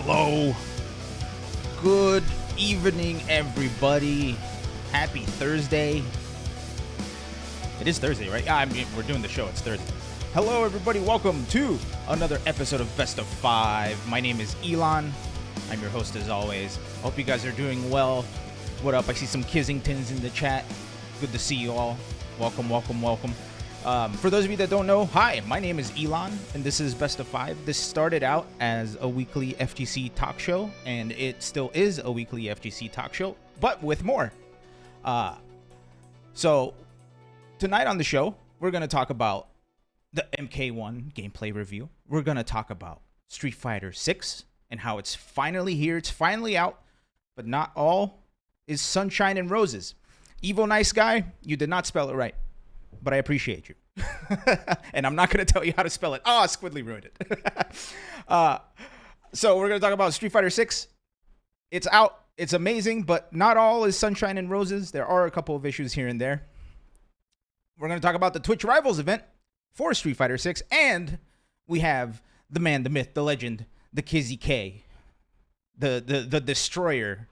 Hello. Good evening, everybody. Happy Thursday. It is Thursday, right? Yeah, I mean, we're doing the show. It's Thursday. Hello, everybody. Welcome to another episode of Best of 5. My name is Ilan. I'm your host, as always. Hope you guys are doing well. What up? I see some Kissingtons in the chat. Good to see you all. Welcome, welcome, welcome. For those of you that don't know, hi, my name is Ilan, and this is Best of 5. This started out as a weekly FGC talk show, and it still is a weekly FGC talk show, but with more. So, tonight on the show, we're going to talk about the MK1 gameplay review. We're going to talk about Street Fighter 6 and how it's finally here. It's finally out, but not all is sunshine and roses. Evil Nice Guy, you did not spell it right, but I appreciate you. And I'm not going to tell you how to spell it. Oh, Squidly ruined it. So we're going to talk about Street Fighter 6. It's out. It's amazing, but not all is sunshine and roses. There are a couple of issues here and there. We're going to talk about the Twitch Rivals event for Street Fighter 6. And we have the man, the myth, the legend, the Kizzy K, the destroyer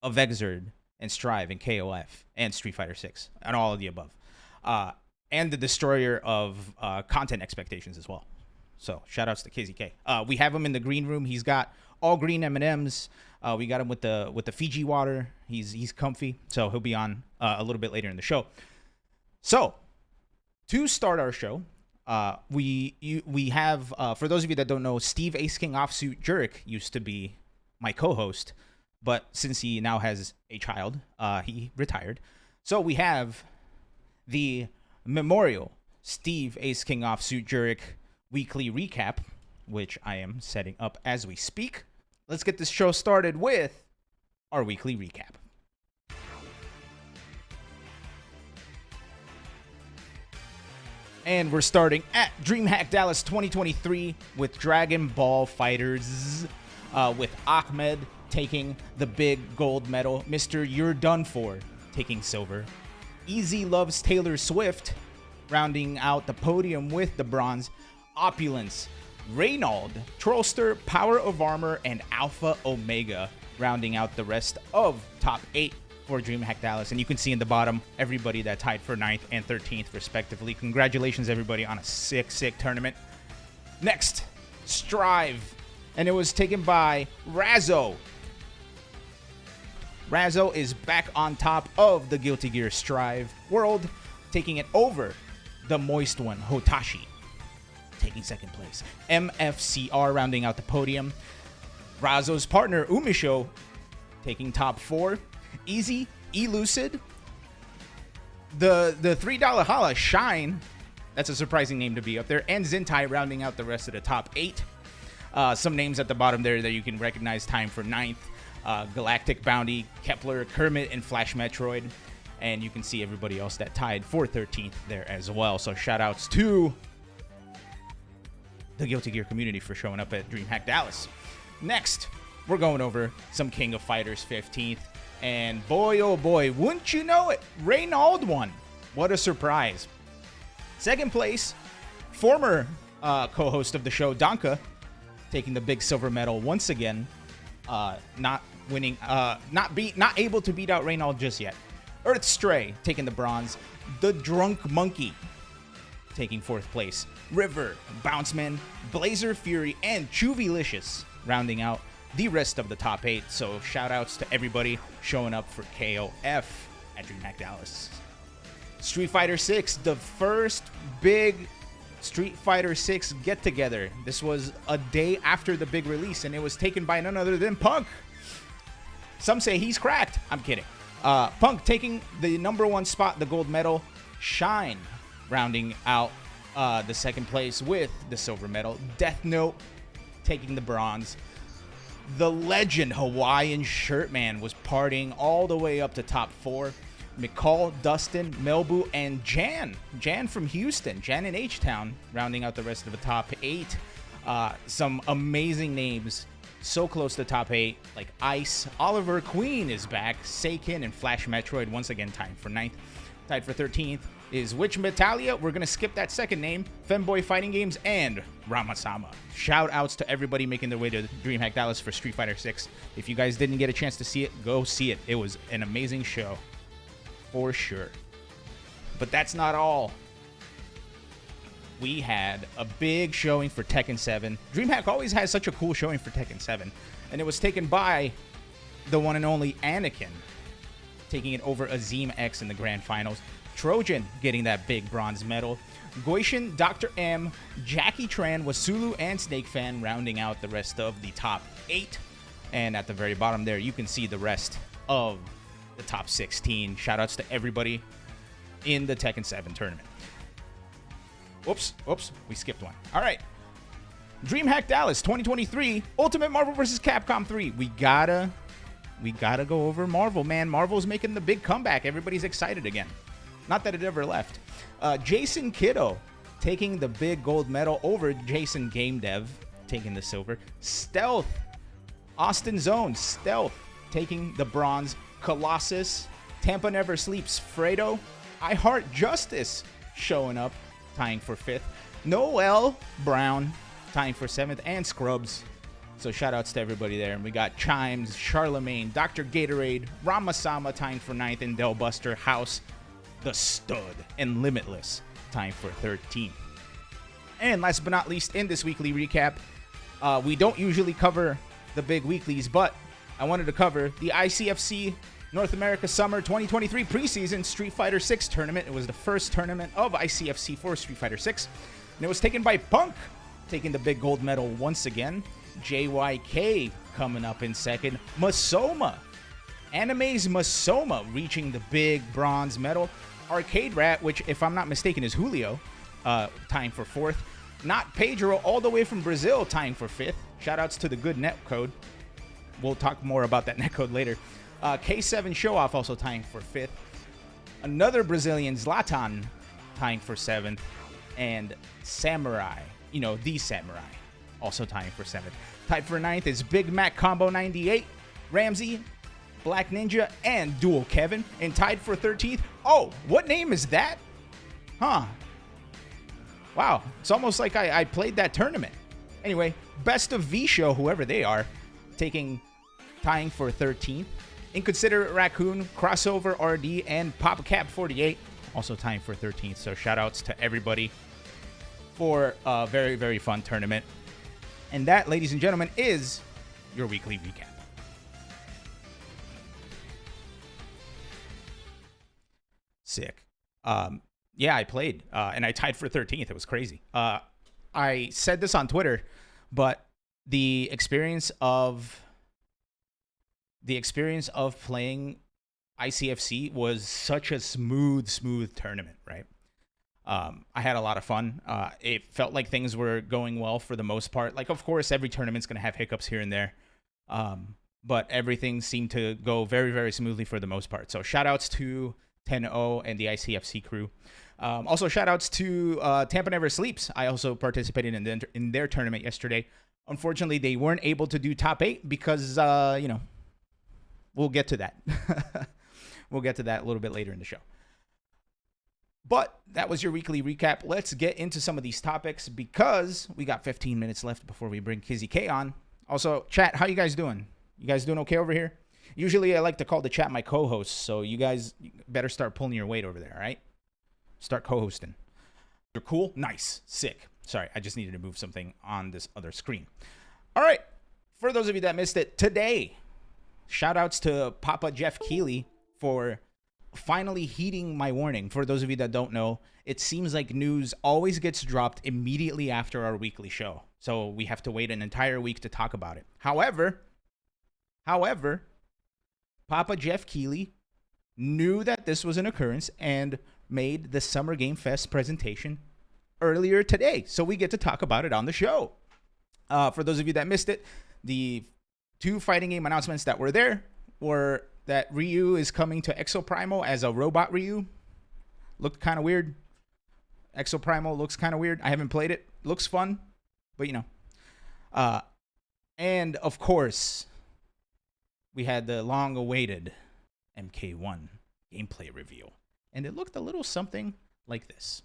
of Exerd and Strive and KOF and Street Fighter 6 and all of the above. And the destroyer of content expectations as well. So shout outs to Kizzy K. We have him in the green room. He's got all green M&Ms. We got him with the Fiji water. He's comfy. So he'll be on a little bit later in the show. So to start our show, we have for those of you that don't know, Steve Ace King Offsuit Jurek used to be my co-host, but since he now has a child, he retired. So we have the Memorial Steve Ace King Offsuit Jurek weekly recap, which I am setting up as we speak. Let's get this show started with our weekly recap. And we're starting at DreamHack Dallas 2023 with Dragon Ball Fighters, with Ahmed taking the big gold medal, Mr. You're Done For taking silver, Easy Loves Taylor Swift rounding out the podium with the bronze, Opulence, Reynald, Trollster, Power of Armor, and Alpha Omega rounding out the rest of top 8 for DreamHack Dallas. And you can see in the bottom everybody that tied for 9th and 13th respectively. Congratulations everybody on a sick tournament. Next, Strive, and it was taken by Razzo. Razzo is back on top of the Guilty Gear Strive world, taking it over the moist one, Hotashi, taking second place. MFCR rounding out the podium. Razzo's partner, Umisho, taking top 4. Easy, Elucid, the $3 Hala, Shine, that's a surprising name to be up there, and Zentai rounding out the rest of the top 8. Some names at the bottom there that you can recognize time for 9th. Galactic Bounty, Kepler, Kermit, and Flash Metroid. And you can see everybody else that tied for 13th there as well. So shout outs to the Guilty Gear community for showing up at DreamHack Dallas. Next, we're going over some King of Fighters 15th. And boy, oh boy, wouldn't you know it, Reynald won. What a surprise. Second place, former co-host of the show, Donka, taking the big silver medal once again. Not winning, not able to beat out Reynald just yet. Earth Stray taking the bronze. The Drunk Monkey taking 4th place. River, Bounceman, Blazer Fury, and Chuvylicious rounding out the rest of the top 8. So shout outs to everybody showing up for KOF at DreamHack Dallas. Street Fighter 6, the first big Street Fighter 6 get together. This was a day after the big release, and it was taken by none other than Punk. Some say he's cracked. I'm kidding. Punk taking the number 1 spot, the gold medal. Shine rounding out the second place with the silver medal. Death Note taking the bronze. The legend Hawaiian Shirt Man was partying all the way up to top 4. McCall, Dustin, Melbu, and Jan. Jan from Houston. Jan in H-Town rounding out the rest of the top 8. Some amazing names. So close to top 8. Like Ice. Oliver Queen is back. Seiken and Flash Metroid once again tied for 9th. Tied for 13th is Witch Metalia. We're going to skip that second name. Femboy Fighting Games and Ramasama. Shout outs to everybody making their way to DreamHack Dallas for Street Fighter 6. If you guys didn't get a chance to see it, go see it. It was an amazing show. For sure. But that's not all. We had a big showing for Tekken 7. DreamHack always has such a cool showing for Tekken 7. And it was taken by the one and only Anakin, taking it over Azim X in the grand finals. Trojan getting that big bronze medal. Goishin, Dr. M, Jackie Tran, Wasulu, and Snake Fan rounding out the rest of the top 8. And at the very bottom there, you can see the rest of the top 16. Shoutouts to everybody in the Tekken 7 tournament. Oops, we skipped one. All right. DreamHack Dallas 2023 Ultimate Marvel vs. Capcom 3. We gotta go over Marvel, man. Marvel's making the big comeback. Everybody's excited again. Not that it ever left. Jason Kiddo taking the big gold medal over Jason Game Dev, taking the silver. Stealth, Austin Zone, Stealth taking the bronze. Colossus, Tampa Never Sleeps, Fredo, I Heart Justice showing up, tying for 5th. Noel Brown tying for 7th, and Scrubs. So shout outs to everybody there. And we got Chimes, Charlemagne, Dr. Gatorade, Ramasama tying for 9th, and Del Buster, House, The Stud, and Limitless tying for 13th. And last but not least, in this weekly recap, we don't usually cover the big weeklies, but I wanted to cover the ICFC North America Summer 2023 preseason Street Fighter 6 tournament. It was the first tournament of ICFC for Street Fighter 6, and it was taken by Punk, taking the big gold medal once again. JYK coming up in second. Masoma, Anime's Masoma, reaching the big bronze medal. Arcade Rat, which if I'm not mistaken is Julio, tying for 4th. Not Pedro, all the way from Brazil, tying for 5th. Shoutouts to the good netcode. We'll talk more about that netcode later. K7 Show Off also tying for 5th. Another Brazilian, Zlatan, tying for 7th. And Samurai, the Samurai, also tying for 7th. Tied for 9th is Big Mac Combo 98, Ramsey, Black Ninja, and Dual Kevin. And tied for 13th. Oh, what name is that? Huh. Wow. It's almost like I played that tournament. Anyway, BestofVShow, whoever they are, tying for 13th. Inconsiderate Raccoon, Crossover RD, and Papa Cap 48 also tying for 13th. So shout outs to everybody for a very, very fun tournament. And that, ladies and gentlemen, is your weekly recap. Sick. Yeah, I played, and I tied for 13th. It was crazy. I said this on Twitter, but the experience of playing ICFC was such a smooth tournament, right? I had a lot of fun. It felt like things were going well for the most part. Like, of course, every tournament's going to have hiccups here and there. But everything seemed to go very, very smoothly for the most part. So shout outs to 10-0 and the ICFC crew. Also shout outs to Tampa Never Sleeps. I also participated in their tournament yesterday. Unfortunately, they weren't able to do top 8 because, we'll get to that. We'll get to that a little bit later in the show. But that was your weekly recap. Let's get into some of these topics because we got 15 minutes left before we bring Kizzy K on. Also, chat, how you guys doing? You guys doing okay over here? Usually I like to call the chat my co-host, so you guys better start pulling your weight over there, all right? Start co-hosting. You're cool? Nice. Sick. Sorry, I just needed to move something on this other screen. All right. For those of you that missed it, today, shout outs to Papa Jeff Keighley for finally heeding my warning. For those of you that don't know, it seems like news always gets dropped immediately after our weekly show. So we have to wait an entire week to talk about it. However, Papa Jeff Keighley knew that this was an occurrence and made the Summer Game Fest presentation earlier today. So we get to talk about it on the show. For those of you that missed it, the 2 fighting game announcements that were there were that Ryu is coming to Exoprimal as a robot Ryu. Looked kind of weird. Exoprimal looks kind of weird. I haven't played it. Looks fun, but and of course, we had the long-awaited MK1 gameplay reveal. and it looked a little something like this.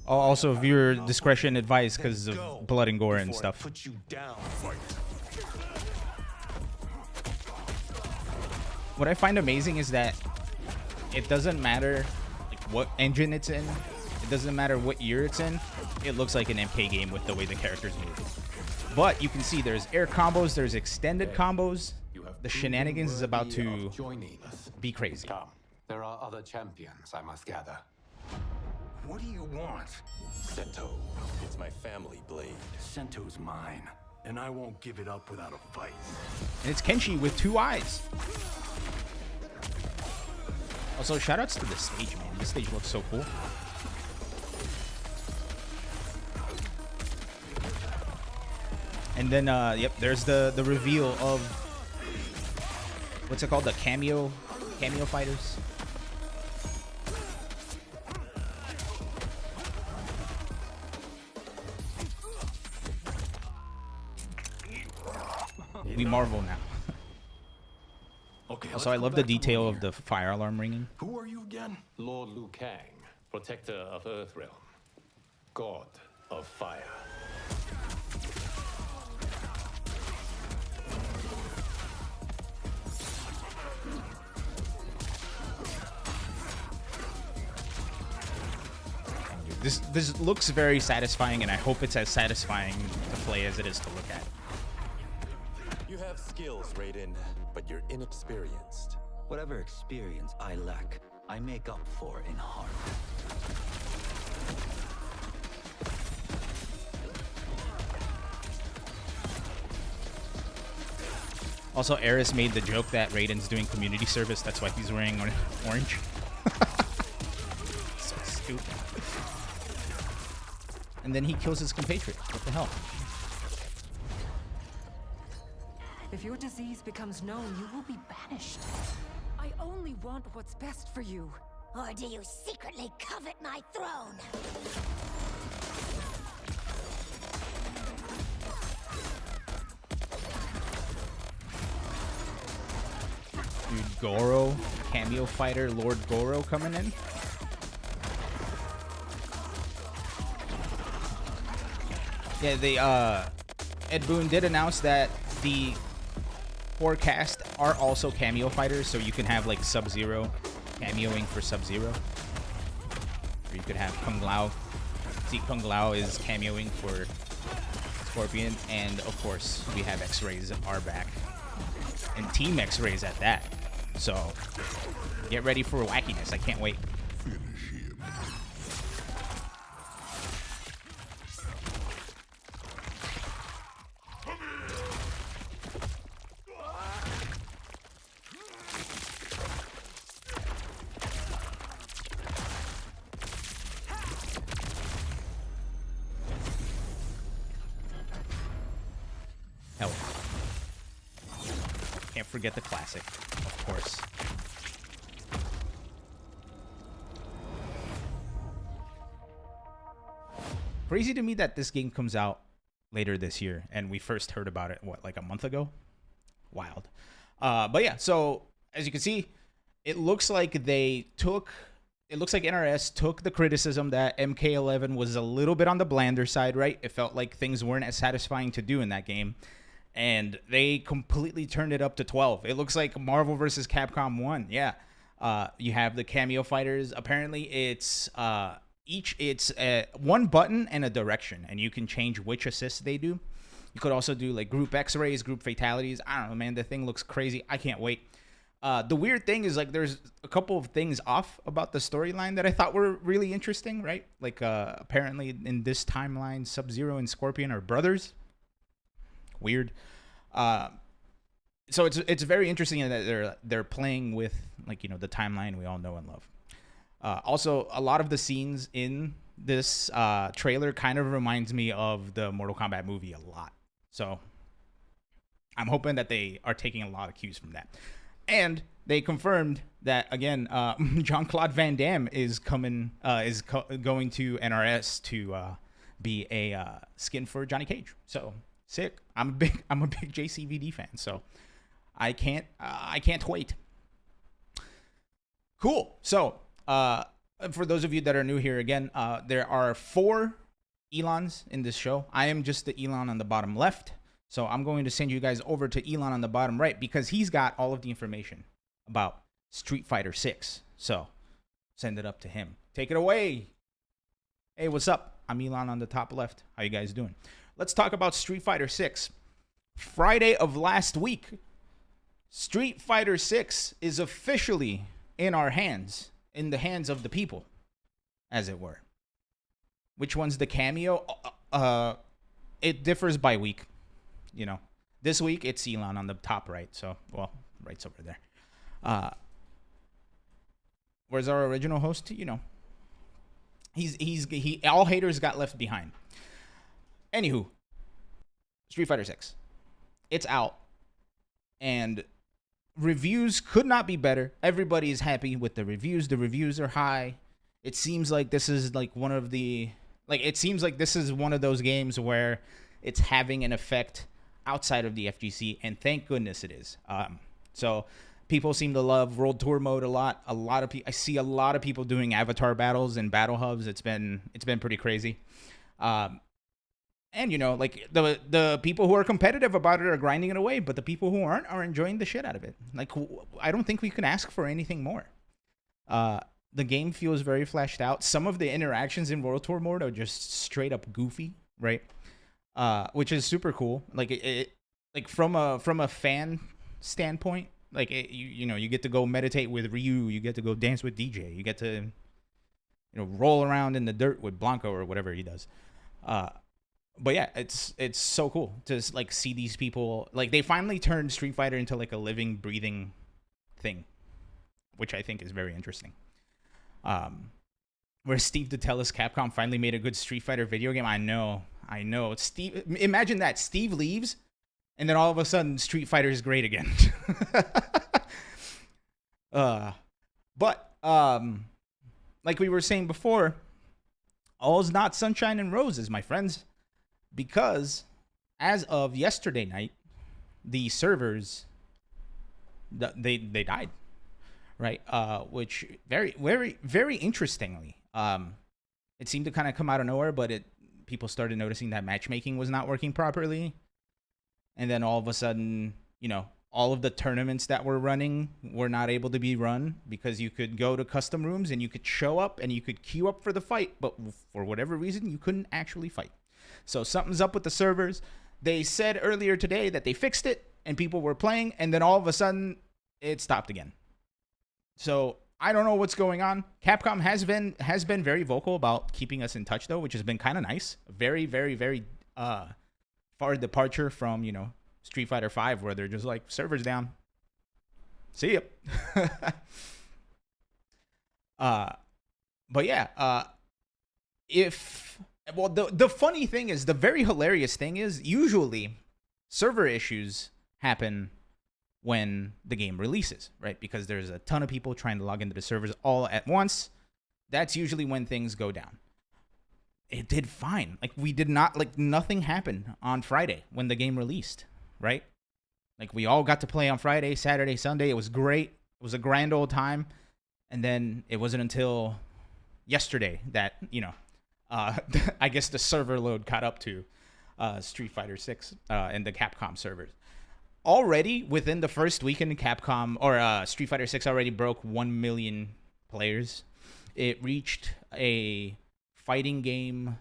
Also, viewer discretion advised because of blood and gore and stuff. What I find amazing is that it doesn't matter like what engine it's in. It doesn't matter what year it's in. It looks like an MK game with the way the characters move. But you can see there's air combos, there's extended combos. The shenanigans is about to be crazy. There are other champions, I must gather. What do you want? Sento. It's my family blade. Sento's mine, and I won't give it up without a fight. And it's Kenshi with 2 eyes. Also, shoutouts to the stage, man. This stage looks so cool. And then, yep, there's the reveal of what's it called? The cameo fighters. We marvel now. Okay. Also, I love the detail of the fire alarm ringing. Who are you again? Lord Liu Kang, protector of Earthrealm, god of fire. This looks very satisfying, and I hope it's as satisfying to play as it is to look at. You have skills, Raiden, but you're inexperienced. Whatever experience I lack, I make up for in heart. Also, Eris made the joke that Raiden's doing community service. That's why he's wearing orange. So stupid. And then he kills his compatriot. What the hell? If your disease becomes known, you will be banished. I only want what's best for you. Or do you secretly covet my throne? Dude, Goro, cameo fighter, Lord Goro coming in. Yeah, they Ed Boon did announce that the forecast are also cameo fighters, so you can have like Sub-Zero cameoing for Sub-Zero, or you could have Kung Lao. See, Kung Lao is cameoing for Scorpion, and of course we have X-Rays are back, and Team X-Rays at that. So get ready for wackiness. I can't wait. Hell, can't forget the classic, of course. Crazy to me that this game comes out later this year, and we first heard about it, what, like a month ago? Wild. But yeah, so as you can see, it looks like NRS took the criticism that MK11 was a little bit on the blander side, right? It felt like things weren't as satisfying to do in that game, and they completely turned it up to 12. It looks like Marvel vs. Capcom 1. Yeah. You have the cameo fighters. Apparently it's one button and a direction, and you can change which assists they do. You could also do like group X-rays, group fatalities. I don't know, man. The thing looks crazy. I can't wait. The weird thing is, like, there's a couple of things off about the storyline that I thought were really interesting, right? Like, apparently in this timeline, Sub-Zero and Scorpion are brothers. Weird. So it's very interesting that they're playing with, like, you know, the timeline we all know and love. Also, a lot of the scenes in this trailer kind of reminds me of the Mortal Kombat movie a lot. So I'm hoping that they are taking a lot of cues from that. And they confirmed that, again, Jean-Claude Van Damme is coming, going to NRS to be a skin for Johnny Cage. So sick. I'm a big JCVD fan. So I can't wait. Cool. So for those of you that are new here, again, there are 4 Ilans in this show. I am just the Ilan on the bottom left. So I'm going to send you guys over to Ilan on the bottom right because he's got all of the information about Street Fighter 6. So send it up to him. Take it away. Hey, what's up? I'm Ilan on the top left. How you guys doing? Let's talk about Street Fighter 6. Friday of last week, Street Fighter 6 is officially in our hands, in the hands of the people, as it were. Which one's the cameo? It differs by week. You know, this week it's Ilan on the top right. So, well, right's over there. Where's our original host? You know, he all haters got left behind. Anywho, Street Fighter 6. It's out. And reviews could not be better. Everybody is happy with the reviews. The reviews are high. It seems like this is like one of those games where it's having an effect outside of the FGC, and thank goodness it is. So people seem to love World Tour mode a lot. I see a lot of people doing avatar battles and battle hubs. It's been pretty crazy. And you know, like the people who are competitive about it are grinding it away, but the people who aren't are enjoying the shit out of it. Like, I don't think we can ask for anything more. The game feels very fleshed out. Some of the interactions in World Tour mode are just straight up goofy, right? Which is super cool. Like like from a fan standpoint, like you get to go meditate with Ryu, you get to go dance with DJ, you get to roll around in the dirt with Blanco or whatever he does. But yeah, it's so cool to like see these people. Like, they finally turned Street Fighter into like a living, breathing thing, which I think is very interesting. Where Steve Datellis Capcom finally made a good Street Fighter video game. I know. Steve, imagine that. Steve leaves, and then all of a sudden, Street Fighter is great again. But like we were saying before, all's not sunshine and roses, my friends, because as of yesterday night, the servers they died, right? Which very interestingly, it seemed to kind of come out of nowhere, but people started noticing that matchmaking was not working properly. And then all of a sudden, all of the tournaments that were running were not able to be run because you could go to custom rooms and you could show up and you could queue up for the fight, but for whatever reason, you couldn't actually fight. So something's up with the servers. They said earlier today that they fixed it and people were playing, and then all of a sudden it stopped again. So I don't know what's going on. Capcom has been very vocal about keeping us in touch, though, which has been kind of nice. Very, very, very far departure from, Street Fighter 5, where they're just like, servers down. See ya. But yeah, the funny thing is, the very hilarious thing is, usually server issues happen when the game releases, right? Because there's a ton of people trying to log into the servers all at once. That's usually when things go down. It did fine. Nothing happened on Friday when the game released, right? Like, we all got to play on Friday, Saturday, Sunday. It was great. It was a grand old time. And then it wasn't until yesterday that, I guess the server load caught up to Street Fighter 6 and the Capcom servers. Already, within the first weekend, Capcom or Street Fighter 6 already broke 1 million players. It reached a fighting game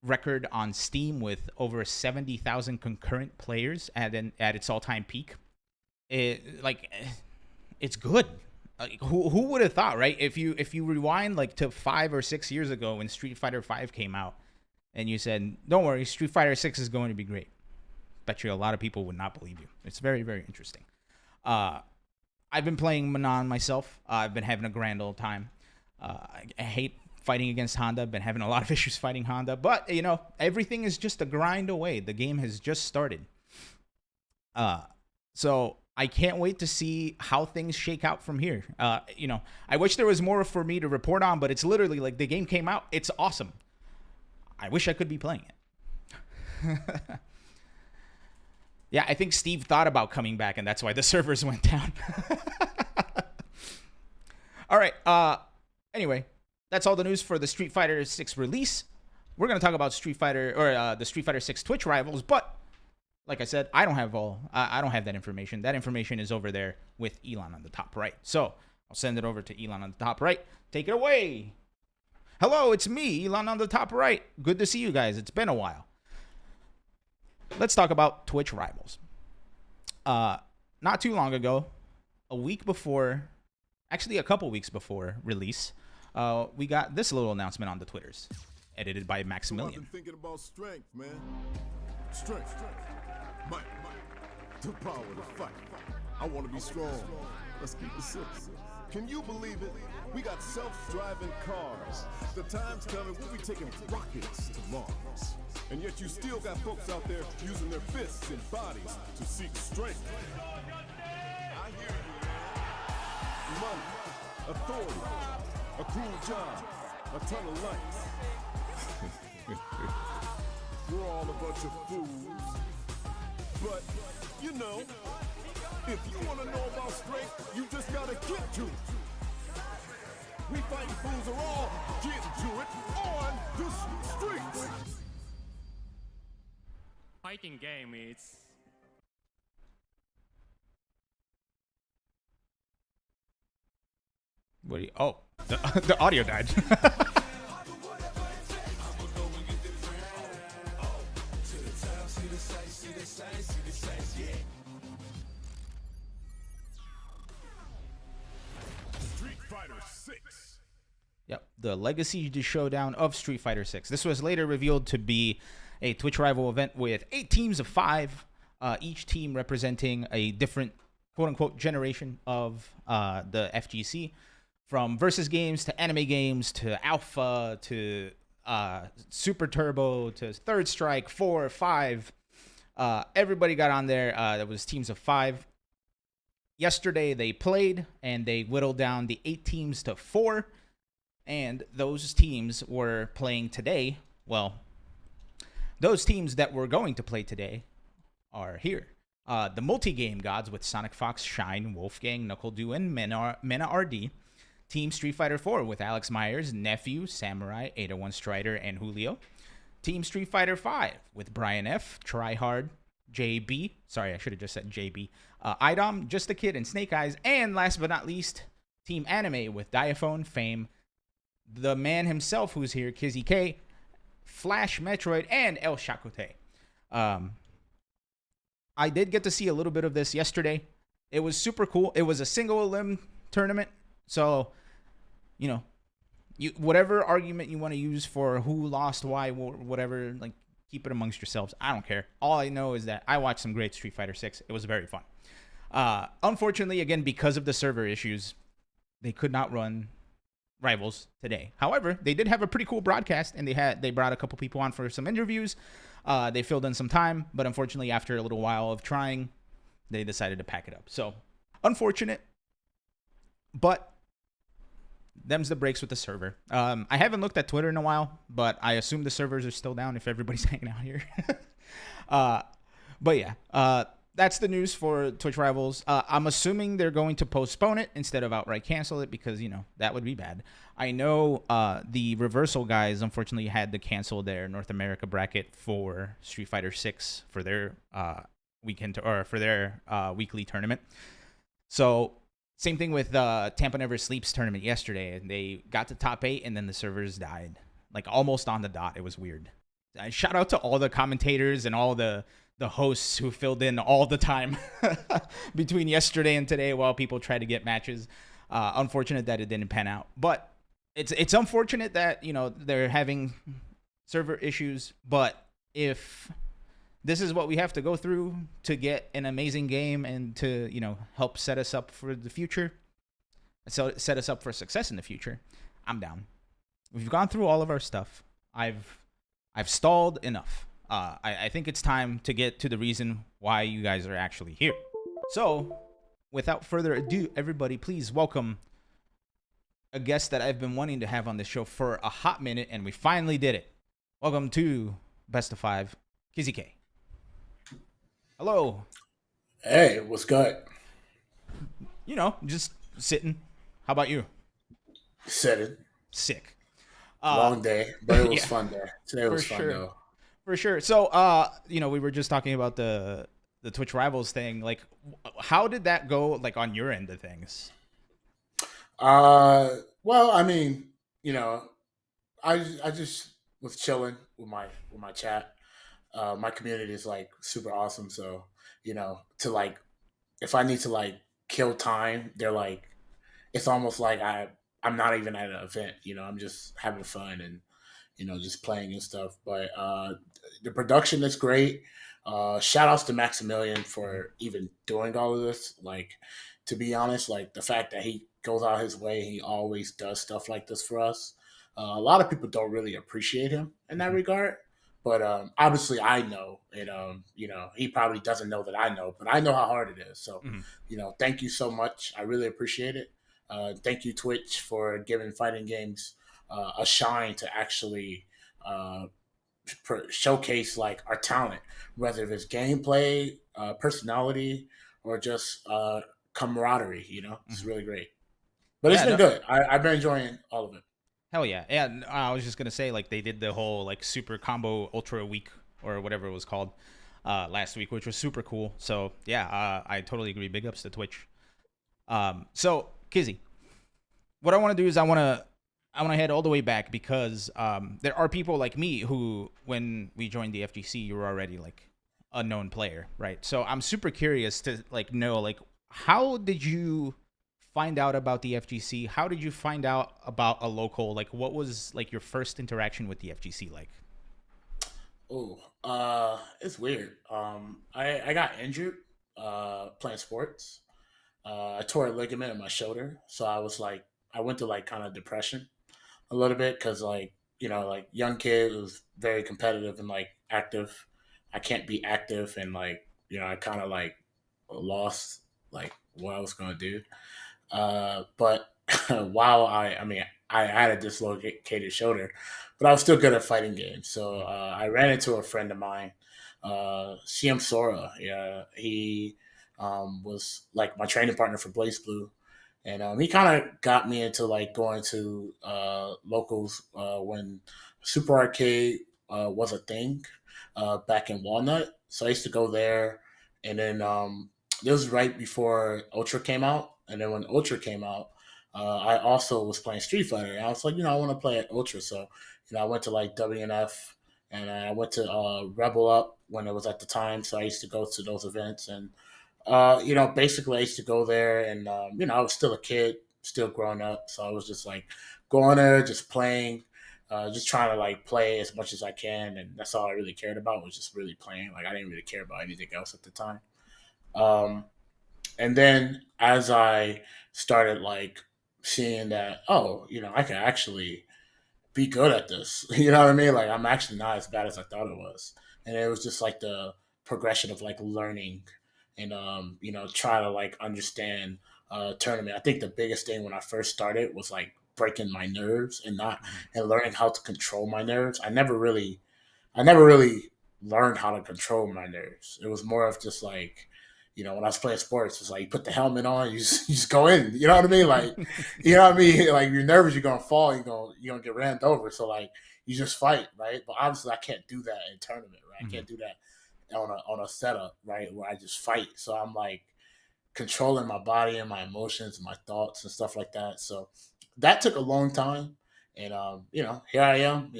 record on Steam with over 70,000 concurrent players at its all-time peak. It's good. Like, who would have thought, right? If you rewind to 5 or 6 years ago when Street Fighter 5 came out, and you said, "Don't worry, Street Fighter 6 is going to be great," bet you a lot of people would not believe you. It's very, very interesting. I've been playing Manon myself. I've been having a grand old time. I hate fighting against Honda. Been having a lot of issues fighting Honda, but you know, everything is just a grind away. The game has just started. So I can't wait to see how things shake out from here. You know, I wish there was more for me to report on, but it's literally like the game came out. It's awesome. I wish I could be playing it. Yeah, I think Steve thought about coming back, and that's why the servers went down. All right. Anyway, that's all the news for the Street Fighter 6 release. We're going to talk about Street Fighter or the Street Fighter 6 Twitch rivals, but like I said, I don't have that information. That information is over there with Ilan on the top right. So I'll send it over to Ilan on the top right. Take it away. Hello, it's me, Ilan on the top right. Good to see you guys. It's been a while. Let's talk about Twitch rivals. Not too long ago, a couple weeks before release, we got this little announcement on the Twitters, edited by Maximilian. I've been thinking about strength, man. Strength. Might. The power to fight. I want to be strong. Let's keep it simple. Can you believe it? We got self-driving cars. The time's coming, we'll be taking rockets to Mars. And yet you still got folks out there using their fists and bodies to seek strength. I hear you. Money, authority, a cool job, a ton of lights. We're all a bunch of fools. But, you know, if you want to know about strength, you just gotta get to it. We fighting fools are all getting to it on the streets. Fighting game is... What do you... Oh, the audio died. Street Fighter 6. Yep, the Legacy Showdown of Street Fighter 6. This was later revealed to be a Twitch rival event with 8 teams of 5, each team representing a different quote-unquote generation of the FGC, from versus games to anime games to Alpha to Super Turbo to Third Strike, 4, 5. Everybody got on there. That was teams of 5. Yesterday they played and they whittled down the 8 teams to 4. And those teams were playing today. Well, those teams that were going to play today are here. The multi-game gods with Sonic Fox, Shine, Wolfgang, Knuckle Dew, and Mena RD. Team Street Fighter 4 with Alex Myers, Nephew, Samurai, 801 Strider, and Julio. Team Street Fighter 5 with Brian F, Tryhard, JB. Sorry, I should have just said JB. Idom, Just a Kid, and Snake Eyes. And last but not least, Team Anime with Diaphone, Fame, the man himself who's here, Kizzy K, Flash, Metroid, and El Shakote. I did get to see a little bit of this yesterday. It was super cool. It was a single elim tournament. So, you know, whatever argument you want to use for who lost, why, whatever, like, keep it amongst yourselves. I don't care. All I know is that I watched some great Street Fighter 6. It was very fun. Unfortunately, again, because of the server issues, they could not run Rivals today. However, they did have a pretty cool broadcast, and they brought a couple people on for some interviews. They filled in some time, but unfortunately, after a little while of trying, they decided to pack it up. So, unfortunate, but them's the breaks with the server. I haven't looked at Twitter in a while, but I assume the servers are still down if everybody's hanging out here. But yeah, that's the news for Twitch Rivals. I'm assuming they're going to postpone it instead of outright cancel it because, you know, that would be bad. I know the Reversal guys unfortunately had to cancel their North America bracket for Street Fighter 6 for their weekly tournament. So same thing with Tampa Never Sleeps tournament yesterday, and they got to top 8 and then the servers died, like almost on the dot. It was weird. Shout out to all the commentators and all the hosts who filled in all the time between yesterday and today while people tried to get matches. Unfortunate that it didn't pan out, but it's unfortunate that, you know, they're having server issues. But if this is what we have to go through to get an amazing game and to, you know, help set us up for the future, so set us up for success in the future, I'm down. We've gone through all of our stuff. I've stalled enough. I think it's time to get to the reason why you guys are actually here. So, without further ado, everybody, please welcome a guest that I've been wanting to have on the show for a hot minute, and we finally did it. Welcome to Best of Five, Kizzy K. Hello. Hey, what's good? You know, just sitting. How about you? Sitting. Sick. Long day, but it was yeah, fun there. Today was fun sure. though. For sure. So, we were just talking about the Twitch Rivals thing. Like, how did that go? Like on your end of things? Well, I mean, I just was chilling with my chat. My community is like super awesome. So, to like, if I need to like kill time, they're like, it's almost like I'm not even at an event. I'm just having fun and just playing and stuff. But the production is great. Shout outs to Maximilian for even doing all of this. Like, to be honest, like the fact that he goes out his way, he always does stuff like this for us. A lot of people don't really appreciate him in that regard. But obviously, I know, and he probably doesn't know that I know, but I know how hard it is. So, thank you so much. I really appreciate it. Thank you, Twitch, for giving fighting games a shine to actually showcase like our talent, whether it's gameplay, personality, or just camaraderie. It's really great. But it's been good. I've been enjoying all of it. Hell yeah. Yeah, I was just going to say, like, they did the whole, like, Super Combo Ultra Week, or whatever it was called, last week, which was super cool. So, yeah, I totally agree. Big ups to Twitch. So, Kizzy, what I want to do is I want to head all the way back because there are people like me who, when we joined the FGC, you were already, like, a known player, right? So, I'm super curious to, like, know, like, how did you find out about the FGC? How did you find out about a local? Like, what was like your first interaction with the FGC like? Oh, it's weird. I got injured playing sports. I tore a ligament in my shoulder, so I went to like kind of depression a little bit because like like young kid was very competitive and like active. I can't be active and like I kind of like lost like what I was gonna do. But while I had a dislocated shoulder, but I was still good at fighting games. So I ran into a friend of mine, CM Sora. Yeah, he was like my training partner for Blaze Blue, and he kind of got me into like going to locals when Super Arcade was a thing back in Walnut. So I used to go there, and then this was right before Ultra came out. And then when Ultra came out, I also was playing Street Fighter. And I was like, I want to play at Ultra. So, I went to like WNF and I went to Rebel Up when it was at the time. So I used to go to those events. And, basically I used to go there and, I was still a kid, still growing up. So I was just like going there, just playing, just trying to like play as much as I can. And that's all I really cared about was just really playing. Like I didn't really care about anything else at the time. And then as I started like seeing that, I can actually be good at this. You know what I mean? Like I'm actually not as bad as I thought it was. And it was just like the progression of like learning and try to like understand tournament. I think the biggest thing when I first started was like breaking my nerves and not and learning how to control my nerves. I never really learned how to control my nerves. It was more of just like, when I was playing sports, it's like you put the helmet on, you just go in. You know what I mean? Like, you know what I mean? Like you're nervous, you're gonna fall, you're gonna get rammed over. So like you just fight, right? But obviously I can't do that in tournament, right? I can't do that on a setup, right? Where I just fight. So I'm like controlling my body and my emotions and my thoughts and stuff like that. So that took a long time. And here I am.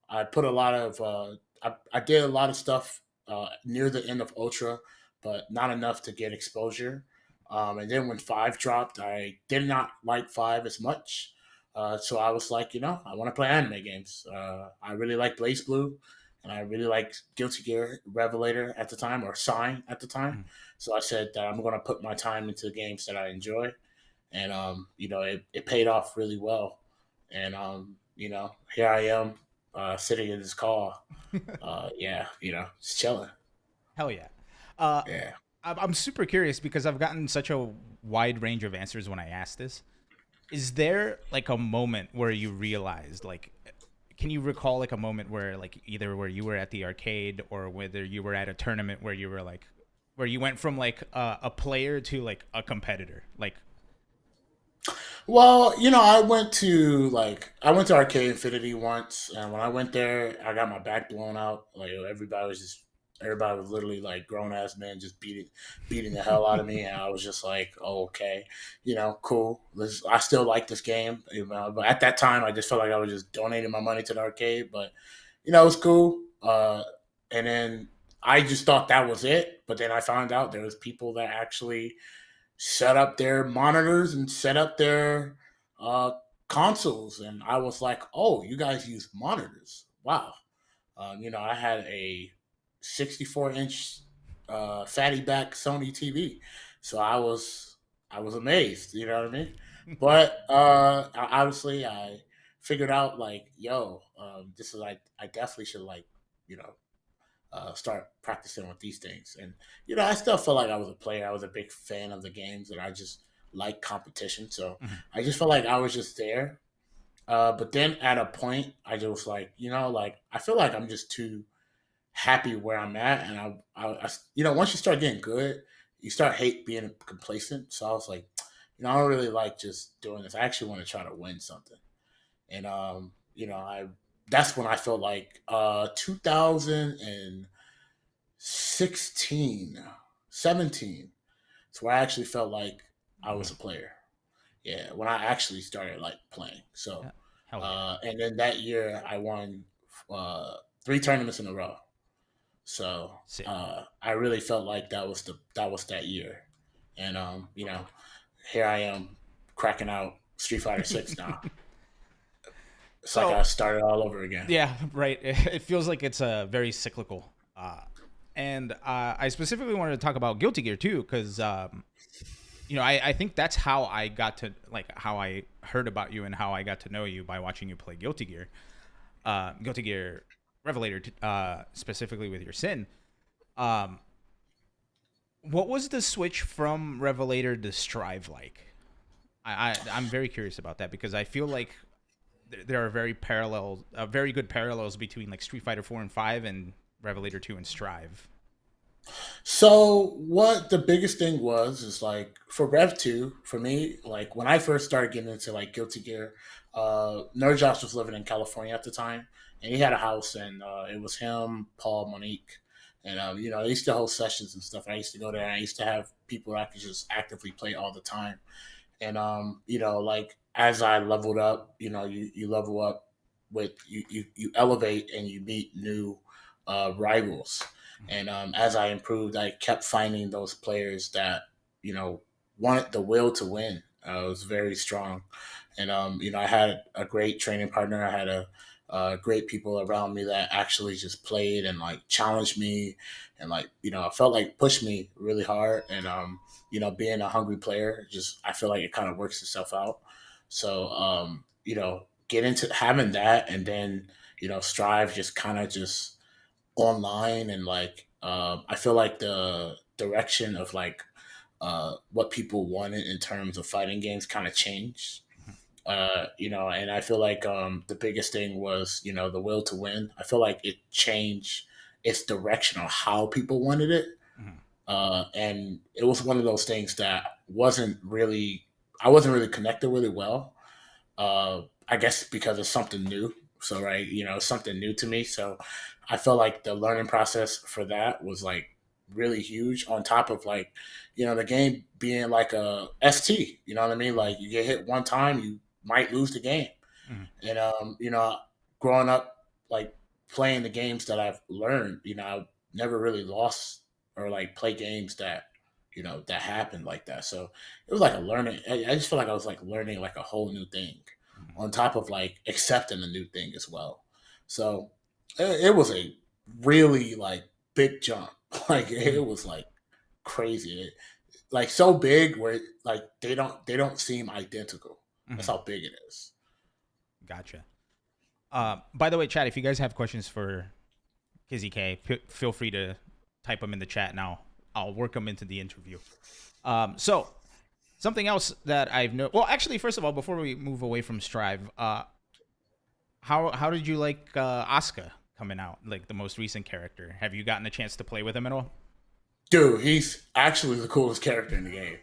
I put a lot of I did a lot of stuff near the end of Ultra, but not enough to get exposure. And then when 5 dropped, I did not like 5 as much. So I was like, I want to play anime games. I really like Blaze Blue, and I really like Guilty Gear Revelator at the time, or Sign at the time. So I said that I'm going to put my time into games that I enjoy. and it paid off really well. And here I am, sitting in this car. Yeah, just chilling. Hell yeah. Uh, Yeah. I'm super curious because I've gotten such a wide range of answers when I ask this. Is there like a moment where you realized, like, can you recall like a moment where like either where you were at the arcade or whether you were at a tournament where you were like, where you went from like a player to like a competitor? Like, Well, I went to Arcade Infinity once, and when I went there, I got my back blown out. Like everybody was literally like grown ass men just beating the hell out of me, and I was just like, oh, okay, cool. I still like this game, but at that time, I just felt like I was just donating my money to the arcade. But it was cool. And then I just thought that was it, but then I found out there was people that actually set up their monitors and set up their uh, consoles, and I was like, "Oh, you guys use monitors? Wow!" I had a 64-inch fatty back Sony TV, so I was amazed. You know what I mean? But obviously, I figured out like, yo, this is like I definitely should like you know start practicing with these things. And I still felt like I was a player. I was a big fan of the games, and I just like competition. So I just felt like I was just there. But then at a point, I just was like, like I feel like I'm just too happy where I'm at, and once you start getting good, you start hate being complacent. So I was like, I don't really like just doing this. I actually want to try to win something. And I that's when I felt like 2016, 17. It's where I actually felt like I was a player. Yeah, when I actually started like playing. So, yeah, hell yeah. and then that year I won 3 tournaments in a row. So Sick. I really felt like that was that year, and here I am cracking out Street Fighter 6 now. It's like So I started all over again. yeah, right. It feels like it's very cyclical. And I specifically wanted to talk about Guilty Gear too, because I think that's how I got to like how I heard about you and how I got to know you by watching you play Guilty Gear. Guilty Gear Revelator, specifically with your Sin. Um, what was the switch from Revelator to Strive like? I'm very curious about that because I feel like there are very good parallels between like Street Fighter 4 and 5 and Revelator 2 and Strive. So what the biggest thing was is like for Rev 2, for me, like when I first started getting into like Guilty Gear, Nerd Josh was living in California at the time, and he had a house, and it was him, Paul, Monique, and they used to host sessions and stuff. I used to go there, and I used to have people that I could just actively play all the time. And like as I leveled up, you level up with you elevate and you meet new rivals. And as I improved, I kept finding those players that wanted the will to win. It was very strong, and I had a great training partner. I had a great people around me that actually just played and like challenged me, and like I felt like pushed me really hard. And being a hungry player, just I feel like it kind of works itself out. So get into having that, and then strive just kind of just online, and like I feel like the direction of like what people wanted in terms of fighting games kind of changed. And I feel like the biggest thing was the will to win. I feel like it changed its direction on how people wanted it. Mhm. And it was one of those things that I wasn't really connected with it well. I guess because it's something new. So right, it's something new to me. So I felt like the learning process for that was like really huge. On top of like, the game being like a ST. You know what I mean? Like you get hit one time, you might lose the game. Mhm. And growing up like playing the games that I've learned, I never really lost or like play games that that happened like that. So it was like a learning. I just feel like I was like learning like a whole new thing, on top of like accepting a new thing as well. So it was a really like big jump. Like it was like crazy. like so big where like they don't seem identical. That's how big it is. Gotcha. By the way, chat, if you guys have questions for Kizzy K, feel free to type them in the chat now. I'll work them into the interview. So something else that I've noticed. Well, actually, first of all, before we move away from Strive, how did you like Asuka coming out, like the most recent character? Have you gotten a chance to play with him at all? Dude, he's actually the coolest character in the game.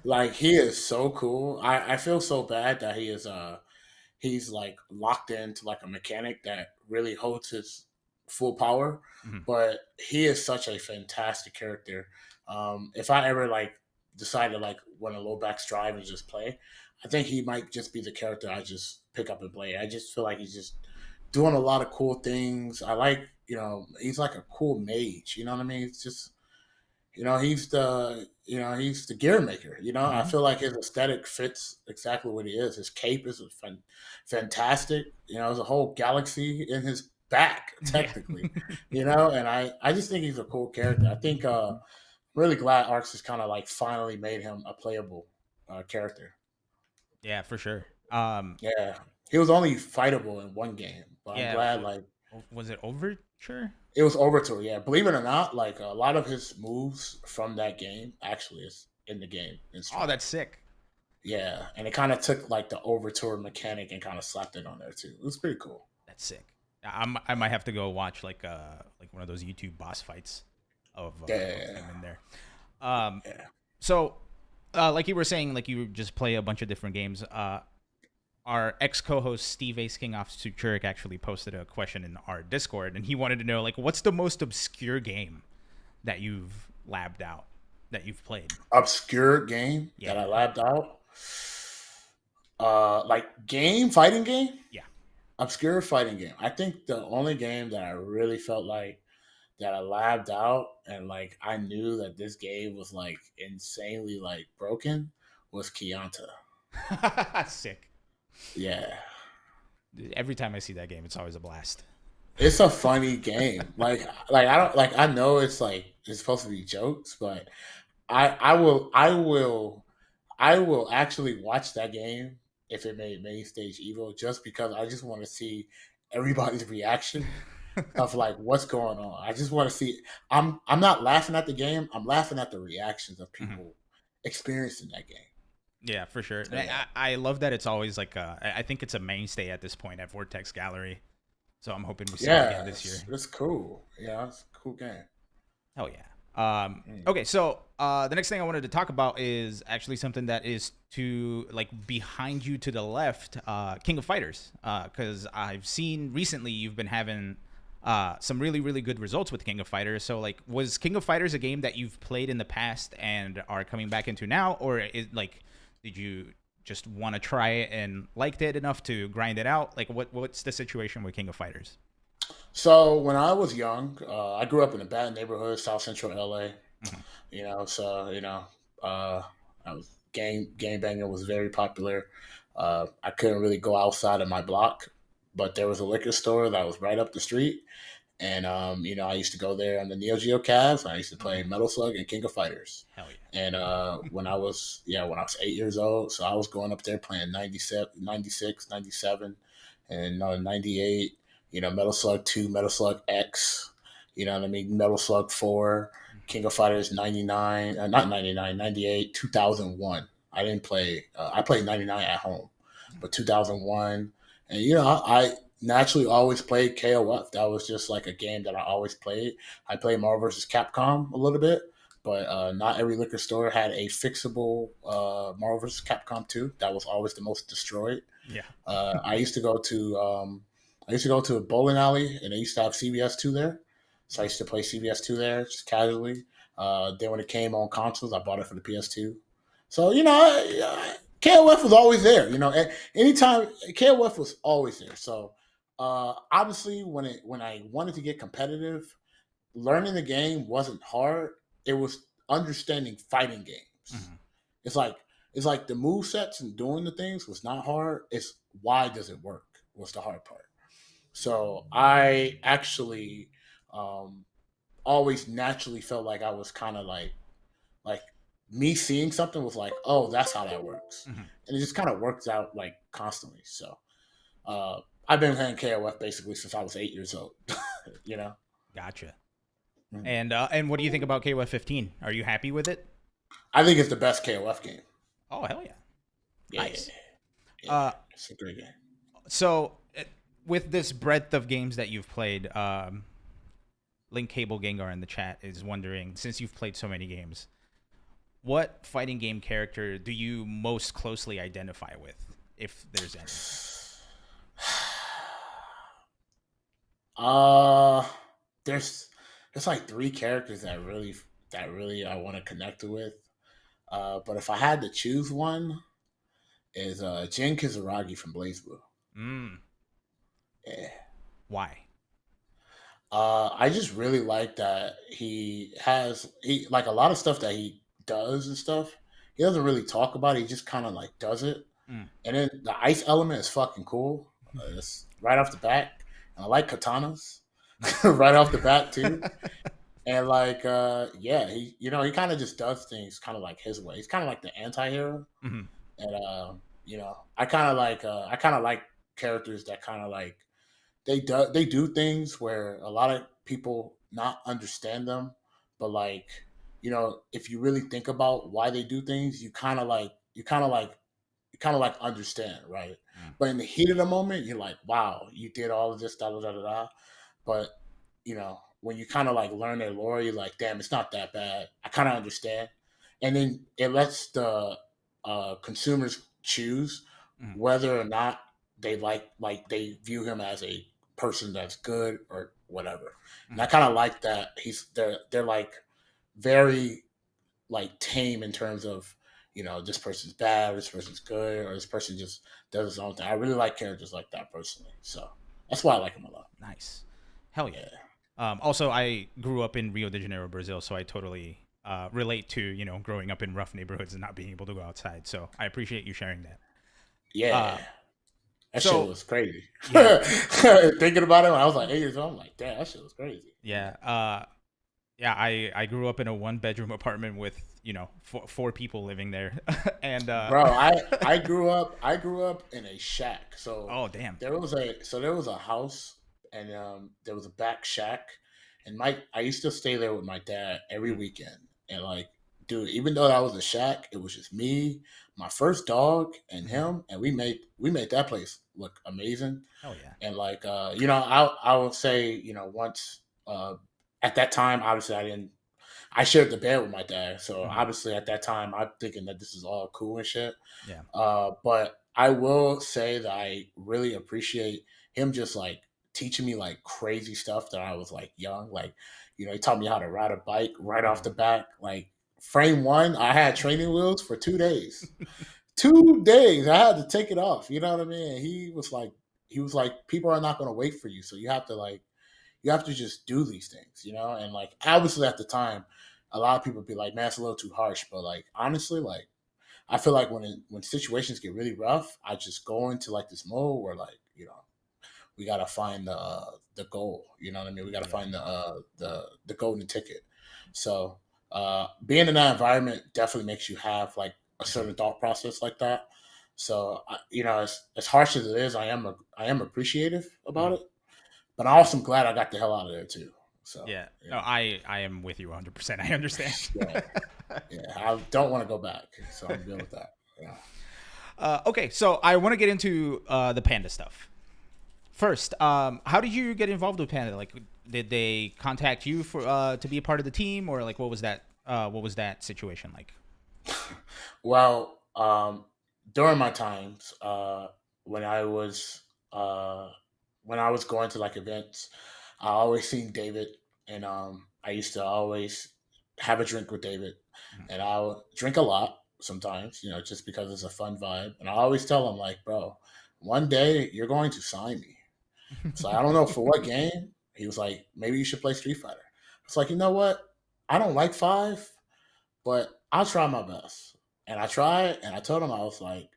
Like he is so cool. I feel so bad that he's like locked into like a mechanic that really holds his full power. But he is such a fantastic character. If I ever like decide to like want to low back Strive and just play, I think he might just be the character I just pick up and play. I just feel like he's just doing a lot of cool things. I like, he's like a cool mage. You know what I mean? It's just, he's the gear maker. I feel like his aesthetic fits exactly what he is. His cape is fantastic. There's a whole galaxy in his back, technically. And I just think he's a cool character. I think really glad Arx has kind of like finally made him a playable character. Yeah, for sure. Yeah, he was only fightable in one game, but I'm glad like was it Overture? It was Overture, yeah. Believe it or not, like a lot of his moves from that game actually is in the game. Oh, that's sick. Yeah, and it kind of took like the Overture mechanic and kind of slapped it on there too. It was pretty cool. That's sick. I might have to go watch like one of those YouTube boss fights of him in there. So, like you were saying, like you just play a bunch of different games. Our ex-co-host Steve Ace King off Suchurik actually posted a question in our Discord, and he wanted to know, like, what's the most obscure game that you've labbed out, that you've played? Obscure game that I labbed out? Like fighting game? Yeah. Obscure fighting game. I think the only game that I really felt like that I labbed out and like I knew that this game was like insanely like broken was Kianta. Sick. Yeah. Every time I see that game, it's always a blast. It's a funny game. Like I don't like I know it's like it's supposed to be jokes, but I will actually watch that game if it made main stage Evo just because I just want to see everybody's reaction of like what's going on. I just want to see I'm not laughing at the game, I'm laughing at the reactions of people experiencing that game. Yeah, for sure. I love that it's always like I think it's a mainstay at this point at Vortex Gallery. So I'm hoping we see it again this year. It's cool. Yeah, it's a cool game. Hell yeah. Okay, so the next thing I wanted to talk about is actually something that is to like behind you to the left, King of Fighters. Because I've seen recently you've been having some really, really good results with King of Fighters. So like, was King of Fighters a game that you've played in the past and are coming back into now, or is like, did you just want to try it and liked it enough to grind it out? Like, what's the situation with King of Fighters? So when I was young, I grew up in a bad neighborhood, South Central LA. I was game banging was very popular. I couldn't really go outside of my block, but there was a liquor store that was right up the street. And, I used to go there on the Neo Geo Cavs. I used to play Metal Slug and King of Fighters. Hell yeah. And when I was 8 years old, so I was going up there playing 97, 96, 97, and 98, Metal Slug 2, Metal Slug X, Metal Slug 4, King of Fighters 99, not 99, 98, 2001. I didn't play, I played 99 at home, but 2001. And, I naturally always played KOF. That was just like a game that I always played. I played Marvel vs. Capcom a little bit, but not every liquor store had a fixable Marvel vs. Capcom 2. That was always the most destroyed. Yeah. I used to go to a bowling alley, and they used to have CVS 2 there. So I used to play CVS 2 there just casually. Then when it came on consoles, I bought it for the PS2. So, KOF was always there. Anytime KOF was always there. So obviously when I wanted to get competitive, learning the game wasn't hard. It was understanding fighting games. Mm-hmm. It's like the move sets and doing the things was not hard. It's why does it work was the hard part. So I actually always naturally felt like I was kind of like me seeing something was like, oh, that's how that works, Mhm. and it just kind of works out like constantly. So I've been playing KOF basically since I was 8 years old. you know. Gotcha. Mhm. And what do you think about KOF 15? Are you happy with it? I think it's the best KOF game. Oh hell yeah! Yeah, Nice. yeah, it's a great game. So with this breadth of games that you've played, Link Cable Gengar in the chat is wondering, since you've played so many games, what fighting game character do you most closely identify with, if there's any? There's like three characters that really I want to connect with. But if I had to choose one, is Jin Kizaragi from Blaze Blue. Mm. Yeah. Why? I just really like that he like a lot of stuff that he does and stuff. He doesn't really talk about it. He just kind of like does it. Mm. And then the ice element is fucking cool. It's right off the bat. And I like katanas right off the bat too. And like, yeah, he kind of just does things kind of like his way. He's kind of like the anti-hero. Mm-hmm. And I kind of like characters that kind of like they do things where a lot of people not understand them, but like if you really think about why they do things, you kind of like understand, right? Mm. But in the heat of the moment, you're like, wow, you did all of this, da da da da da. But when you kind of like learn their lore, you're like, damn, it's not that bad. I kind of understand, and then it lets the consumers choose Mm. whether or not they they view him as a person that's good or whatever. And I kind of like that they're like very like tame in terms of this person's bad, or this person's good, or this person just does his own thing. I really like characters like that personally, so that's why I like him a lot. Nice. Hell yeah. Yeah. Also, I grew up in Rio de Janeiro, Brazil, so I totally relate to growing up in rough neighborhoods and not being able to go outside. So I appreciate you sharing that. Yeah. That so- shit was crazy. Yeah. Thinking about it when I was like 8 years old, I'm like, damn, that shit was crazy. Yeah. Yeah, I grew up in a 1-bedroom apartment with four people living there, and Bro, I grew up in a shack. So oh damn, there was a house, and there was a back shack, and I used to stay there with my dad every weekend, and like, dude, even though that was a shack, it was just me, my first dog, and him, and we made that place look amazing. hell yeah. And like, I will say, once at that time, obviously I shared the bed with my dad, so obviously at that time I'm thinking that this is all cool and shit. Yeah. But I will say that I really appreciate him just like teaching me like crazy stuff that I was like young. Like, he taught me how to ride a bike right off the bat. Like frame one, I had training wheels for 2 days. 2 days, I had to take it off. You know what I mean? And he was like, people are not going to wait for you, so you have to just do these things, and like obviously at the time, a lot of people be like, man, it's a little too harsh, but like honestly, like I feel like when situations get really rough, I just go into like this mode where like we gotta find the goal, you know what I mean? We gotta find the golden ticket. So being in that environment definitely makes you have like a certain thought process like that. So as harsh as it is, I am appreciative about it. But I also am glad I got the hell out of there too. So Yeah. No, I am with you 100%. I understand. yeah, I don't want to go back, so I'm good with that. Yeah. Okay, so I want to get into the Panda stuff. First, how did you get involved with Panda? Like, did they contact you for to be a part of the team, or like what was that situation like? Well, during my times when I was going to like events, I always seen David, and I used to always have a drink with David, and I would drink a lot sometimes, just because it's a fun vibe. And I always tell him like, bro, one day you're going to sign me. So I don't know for what game. He was like, maybe you should play Street Fighter. It's like, you know what? I don't like 5, but I'll try my best. And I tried, and I told him, I was like,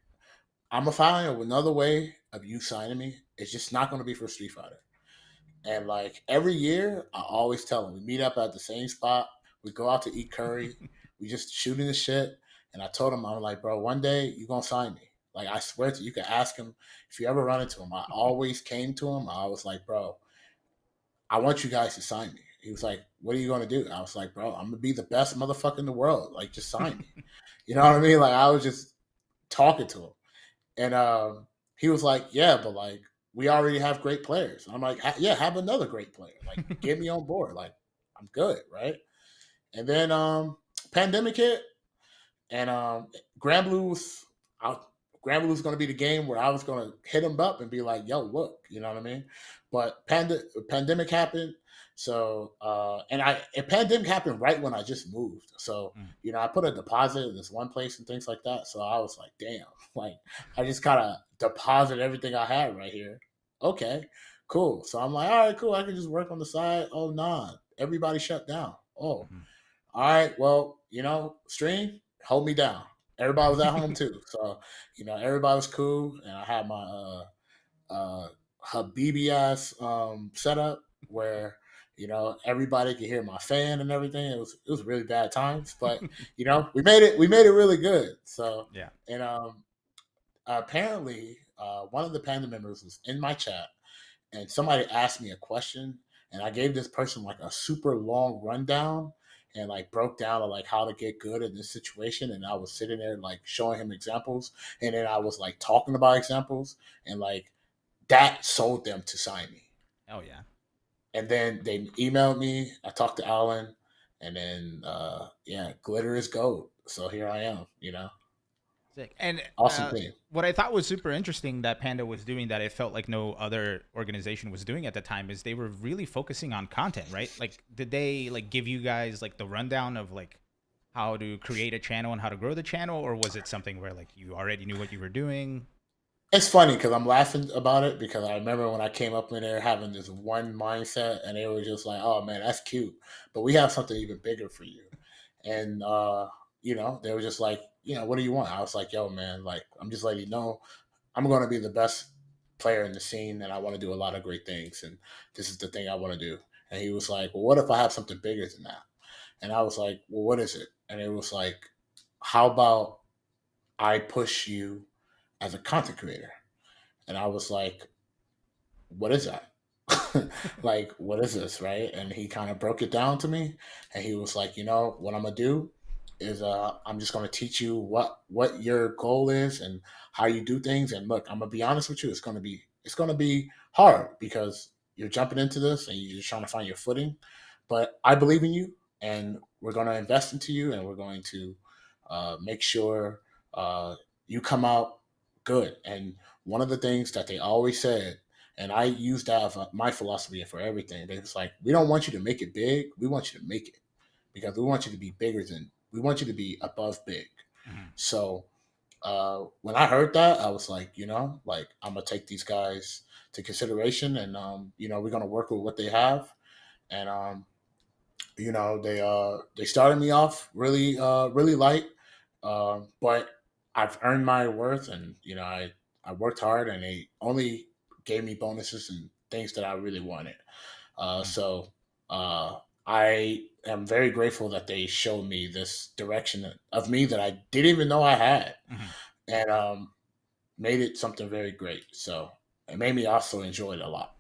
I'm gonna find another way of you signing me. It's just not gonna be for Street Fighter. And like every year, I always tell him we meet up at the same spot. We go out to eat curry. we just shooting the shit. And I told him, I'm like, bro, one day you're gonna sign me. Like, I swear to you, you can ask him if you ever run into him. I always came to him. I was like, bro, I want you guys to sign me. He was like, what are you gonna do? I was like, bro, I'm gonna be the best motherfucker in the world. Like, just sign me. You know what I mean? Like, I was just talking to him. And he was like, yeah, but like, we already have great players. I'm like, yeah, have another great player. Like, get me on board. Like, I'm good, right? And then pandemic hit, and Grand Blue was out. Grand Blue was going to be the game where I was going to hit him up and be like, "Yo, look," you know what I mean? But pandemic happened, so and pandemic happened right when I just moved. So you know, I put a deposit in this one place and things like that. So I was like, "Damn!" Like, I just kind of deposit everything I had right here. Okay, cool. So I'm like, "All right, cool. I can just work on the side." Oh, nah, everybody shut down. Oh, all right, well, you know, stream, hold me down. Everybody was at home too. So, you know, everybody was cool. And I had my Habibi ass setup where, you know, everybody could hear my fan and everything. It was really bad times. But, you know, we made it really good. So Yeah. and apparently one of the Panda members was in my chat and somebody asked me a question and I gave this person like a super long rundown and like broke down like how to get good in this situation and I was sitting there like showing him examples and then I was like talking about examples and like that sold them to sign me. Oh yeah. And then they emailed me, I talked to Alan, and then yeah, glitter is gold. So here I am, you know. Sick. And Awesome thing. what I thought was super interesting that Panda was doing that it felt like no other organization was doing at the time is they were really focusing on content, right? Like, did they like give you guys like the rundown of like how to create a channel and how to grow the channel, or was it something where like you already knew what you were doing? It's funny because I'm laughing about it because I remember when I came up in there having this one mindset and they were just like, oh man, that's cute. But we have something even bigger for you. And you know, they were just like, you know, what do you want? I was like, yo, man, like I'm just letting you know I'm gonna be the best player in the scene and I want to do a lot of great things and this is the thing I want to do. And he was like, well, what if I have something bigger than that? And I was like, well, what is it? And it was like, how about I push you as a content creator? And I was like, what is that? Like, what is this, right? And he kind of broke it down to me, and he was like, you know, what I'm gonna do is I'm just gonna teach you what your goal is and how you do things. And look, I'm gonna be honest with you, it's gonna be hard because you're jumping into this and you're just trying to find your footing. But I believe in you, and we're gonna invest into you, and we're going to make sure you come out good. And one of the things that they always said, and I use that as my philosophy for everything. It's like, we don't want you to make it big. We want you to make it because we want you to be bigger than, we want you to be above big. So when I heard that, I was like, you know, like I'm going to take these guys to consideration and, you know, we're going to work with what they have. And, you know, they started me off really, really light. But I've earned my worth and, you know, I worked hard and they only gave me bonuses and things that I really wanted. So I am very grateful that they showed me this direction of me that I didn't even know I had, and made it something very great. So it made me also enjoy it a lot.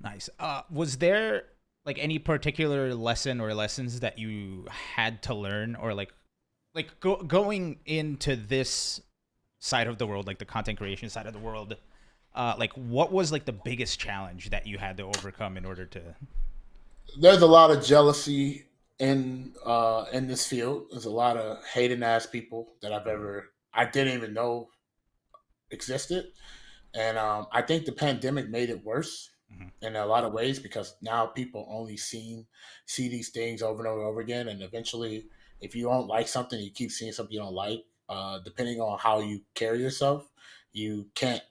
Nice. Was there like any particular lesson or lessons that you had to learn, or like going into this side of the world, like the content creation side of the world? Like, what was like the biggest challenge that you had to overcome in order to? There's a lot of jealousy in this field. There's a lot of hating ass people that I didn't even know existed, and I think the pandemic made it worse in a lot of ways because now people only see these things over and over and over again, and eventually, if you don't like something, you keep seeing something you don't like. Depending on how you carry yourself, you can't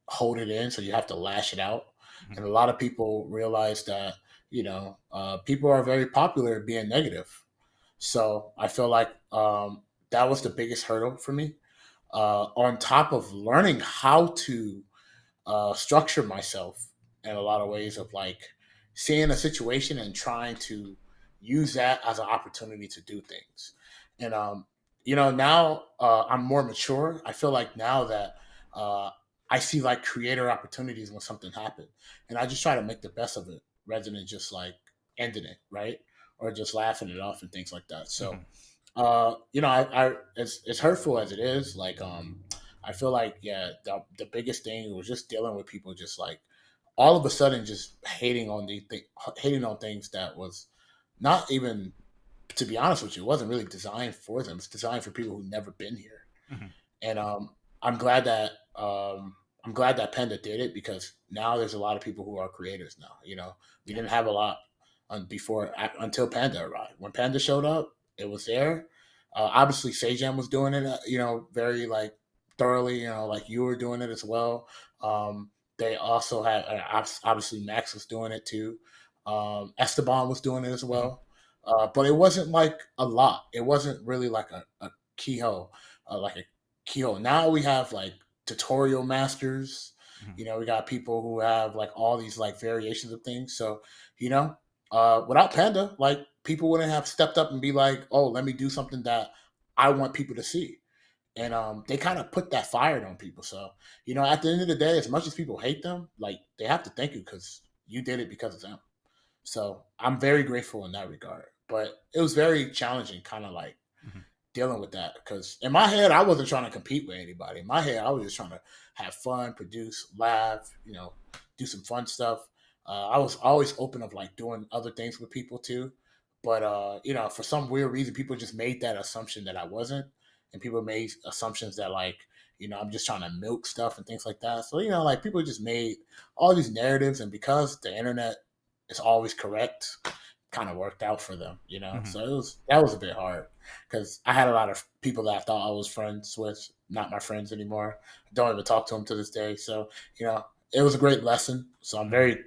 hold it in, so you have to lash it out. And a lot of people realize that you know people are very popular at being negative. So I feel like that was the biggest hurdle for me. On top of learning how to structure myself in a lot of ways of like seeing a situation and trying to use that as an opportunity to do things. And now I'm more mature. I feel like now that uh, I see like creator opportunities when something happens, and I just try to make the best of it rather than just like ending it, right, or just laughing it off and things like that. So, Mhm. I as hurtful as it is, like I feel like yeah, the biggest thing was just dealing with people just like all of a sudden just hating on things that was not even, to be honest with you, it wasn't really designed for them. It's designed for people who've never been here. Mhm. And I'm glad that I'm glad that Panda did it, because now there's a lot of people who are creators now. We Yeah. didn't have a lot until Panda arrived. When Panda showed up, it was there. Obviously, Sejam was doing it, very like thoroughly. Like you were doing it as well. They also had obviously Max was doing it too. Esteban was doing it as Mhm. well. But it wasn't like a lot. It wasn't really like a keyhole, like a keyhole. Now we have like tutorial masters. Mhm. We got people who have like all these like variations of things. So, without Panda, like people wouldn't have stepped up and be like, "Oh, let me do something that I want people to see." And they kind of put that fire on people. So, at the end of the day, as much as people hate them, like they have to thank you because you did it because of them. So I'm very grateful in that regard. But it was very challenging, kind of like Mhm. dealing with that, because in my head I wasn't trying to compete with anybody. In my head I was just trying to have fun, produce, laugh, do some fun stuff. I was always open of like doing other things with people too, but for some weird reason people just made that assumption that I wasn't, and people made assumptions that like I'm just trying to milk stuff and things like that. So like people just made all these narratives, and because the internet is always correct, kind of worked out for them. Mhm. So that was a bit hard, because I had a lot of people that I thought I was friends with, not my friends anymore. I don't even talk to them to this day. So, it was a great lesson. So I'm Mhm. very,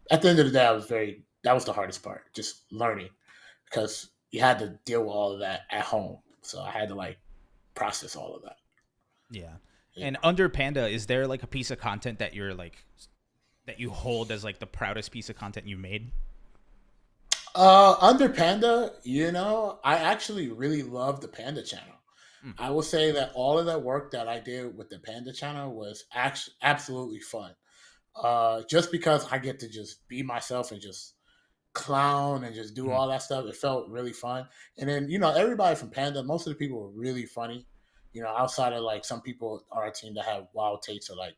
at the end of the day, that was the hardest part, just learning, because you had to deal with all of that at home. So I had to like process all of that. Yeah. Yeah. And under Panda, is there like a piece of content that you're like that you hold as like the proudest piece of content you made? Under Panda, I actually really love the Panda channel. Mm. I will say that all of that work that I did with the Panda channel was actually absolutely fun. Just because I get to just be myself and just clown and just do Mhm. all that stuff, it felt really fun. And then everybody from Panda, most of the people were really funny. Outside of like some people on our team that have wild takes or like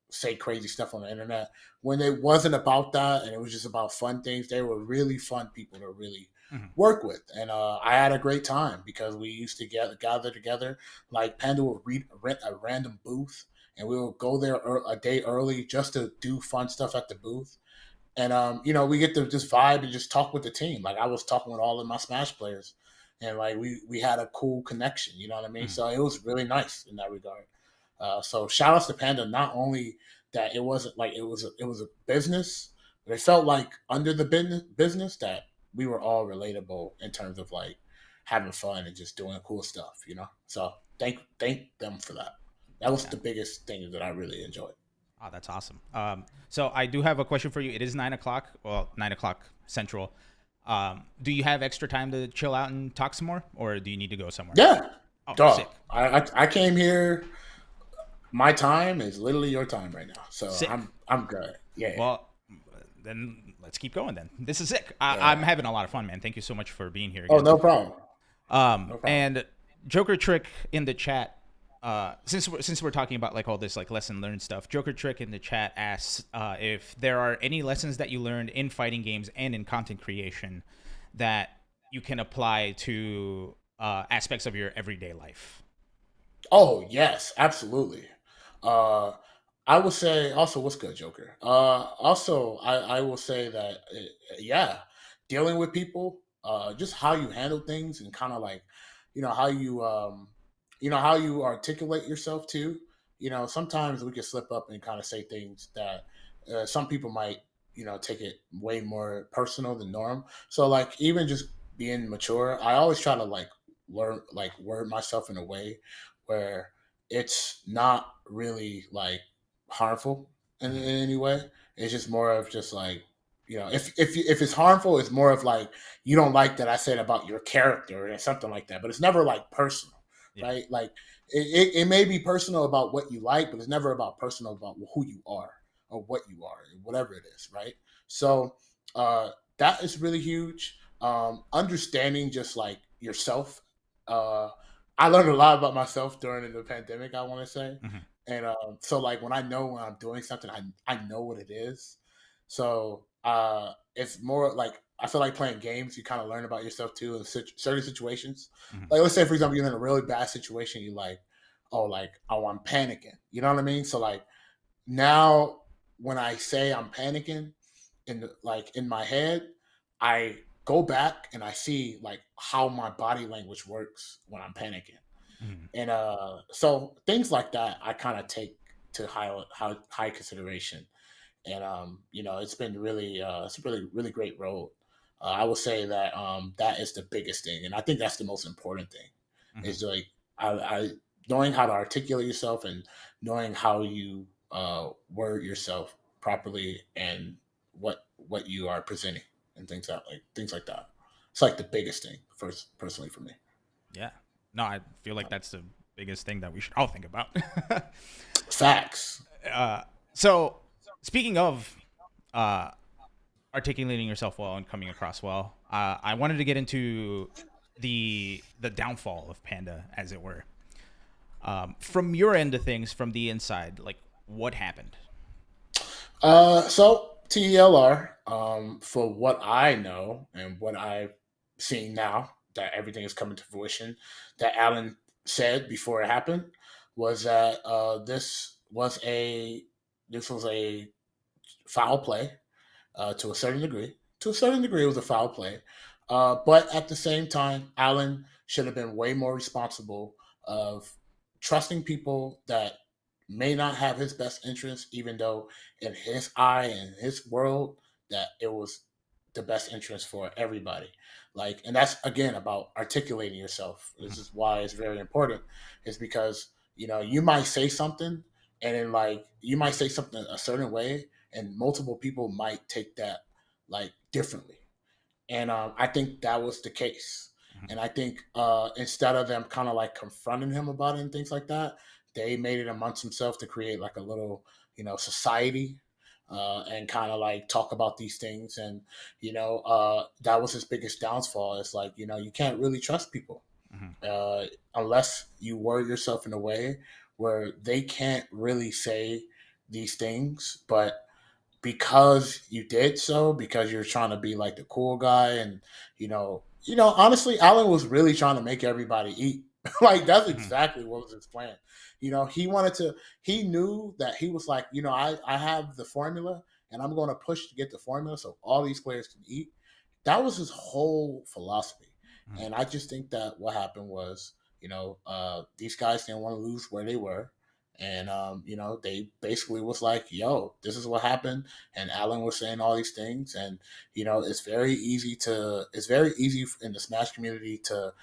say crazy stuff on the internet. When it wasn't about that and it was just about fun things, they were really fun people to really Mhm. work with. And I had a great time because we used to gather together. Like Panda would rent a random booth, and we would go there a day early just to do fun stuff at the booth. And we get to just vibe and just talk with the team. Like I was talking with all of my Smash players, and like we had a cool connection. You know what I mean? Mhm. So it was really nice in that regard. So shout outs to Panda. Not only that it wasn't like it was a business, but it felt like under the business that we were all relatable in terms of like having fun and just doing cool stuff. So thank them for that. That was Yeah. the biggest thing that I really enjoyed. Oh, that's awesome. So I do have a question for you. It is 9 o'clock. Well, 9 o'clock Central. Do you have extra time to chill out and talk some more, or do you need to go somewhere? Yeah, Oh, dog. sick. I came here. My time is literally your time right now, so Sick. I'm good. Yeah, Well, then let's keep going. Then this is sick. yeah. I'm having a lot of fun, man. Thank you so much for being here Oh, again. no problem. No problem. And Joker Trick in the chat. Since we're talking about like all this like lesson learned stuff, Joker Trick in the chat asks if there are any lessons that you learned in fighting games and in content creation that you can apply to aspects of your everyday life. Oh yes, absolutely. Uh, I would say also, what's good, Joker. Also, I will say that yeah, dealing with people, just how you handle things, and kind of like, how how you articulate yourself too. Sometimes we can slip up and kind of say things that some people might take it way more personal than norm. So like even just being mature, I always try to like learn like word myself in a way where it's not really like harmful in Mhm. any way. It's just more of just like, if it's harmful, it's more of like you don't like that I said about your character and something like that. But it's never like personal, right? Like it may be personal about what you like, but it's never about personal about who you are or what you are, whatever it is, right? So that is really huge. Understanding just like yourself. I learned a lot about myself during the pandemic, I want to say. And so like when I'm doing something, I know what it is. So it's more like I feel like playing games, you kind of learn about yourself too in certain situations. Like let's say for example, you're in a really bad situation, you like, oh, I'm panicking. You know what I mean? So like now when I say I'm panicking in my head, I go back and I see like how my body language works when I'm panicking. And so things like that I kind of take to high consideration. And it's been really it's a really great role. I will say that that is the biggest thing, and I think that's the most important thing. Is like I knowing how to articulate yourself and knowing how you word yourself properly and what you are presenting and things like that. It's like the biggest thing first personally for me. Yeah. No, I feel like that's the biggest thing that we should all think about. Facts. So speaking of articulating yourself well and coming across well, I wanted to get into the downfall of Panda, as it were. From your end of things, from the inside, like what happened? So TELR, for what I know and what I've seen now, that everything is coming to fruition, that Alan said before it happened, was that this was a foul play to a certain degree. To a certain degree, it was a foul play. But at the same time, Alan should have been way more responsible of trusting people that may not have his best interest, even though in his eye and his world that it was the best interest for everybody. Like, and that's again about articulating yourself. This is why it's very important. Is because you might say something, and then like you might say something a certain way, and multiple people might take that like differently. And I think that was the case. And I think instead of them kind of like confronting him about it and things like that, they made it amongst themselves to create like a little, society and kind of like talk about these things. And, that was his biggest downfall. It's like, you can't really trust people unless you word yourself in a way where they can't really say these things, but because you did so, because you're trying to be like the cool guy, and honestly, Alan was really trying to make everybody eat. Like that's exactly what was his plan. He knew that he was like, I have the formula, and I'm going to push to get the formula so all these players can eat. That was his whole philosophy, and I just think that what happened was, these guys didn't want to lose where they were. And they basically was like, "Yo, this is what happened." And Alan was saying all these things, and it's very easy in the Smash community to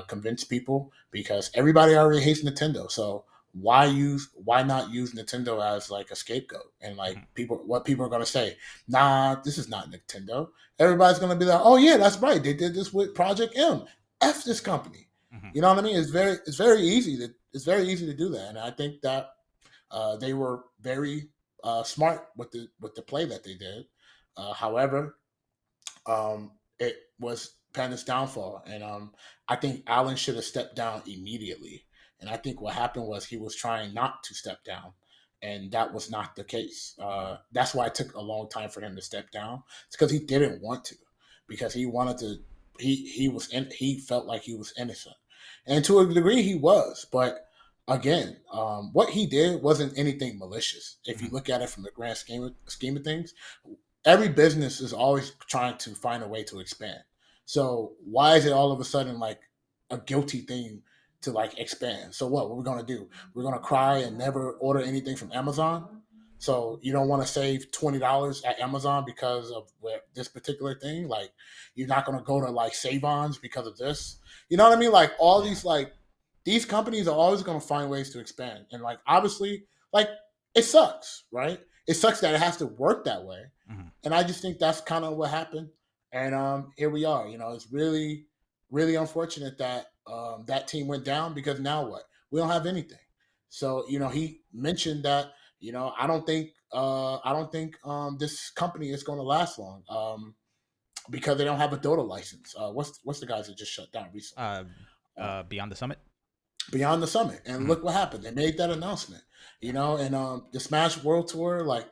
convince people because everybody already hates Nintendo. So why not use Nintendo as like a scapegoat? And like what people are gonna say? Nah, this is not Nintendo. Everybody's gonna be like, "Oh yeah, that's right. They did this with Project M. F this company." You know what I mean? It's very easy to do that, and I think that they were very smart with the play that they did. However, it was Panda's downfall, and I think Allen should have stepped down immediately. And I think what happened was he was trying not to step down, and that was not the case. That's why it took a long time for him to step down. It's because he didn't want to, because he wanted to. He felt like he was innocent, and to a degree he was. But again, what he did wasn't anything malicious. If you look at it from the grand scheme of things, every business is always trying to find a way to expand. So why is it all of a sudden like a guilty thing to like expand? So what we're gonna do? We're gonna cry and never order anything from Amazon. So you don't want to save $20 at Amazon because of this particular thing. Like you're not gonna go to like Save-Ons because of this. You know what I mean? Like all these companies are always gonna find ways to expand. And like obviously, like it sucks, right? It sucks that it has to work that way. And I just think that's kind of what happened. And here we are. It's really, really unfortunate that that team went down, because now what? We don't have anything. So he mentioned that I don't think this company is going to last long, because they don't have a Dota license. What's the guys that just shut down recently? Beyond the Summit. Beyond the Summit, and look what happened. They made that announcement, and the Smash World Tour, like,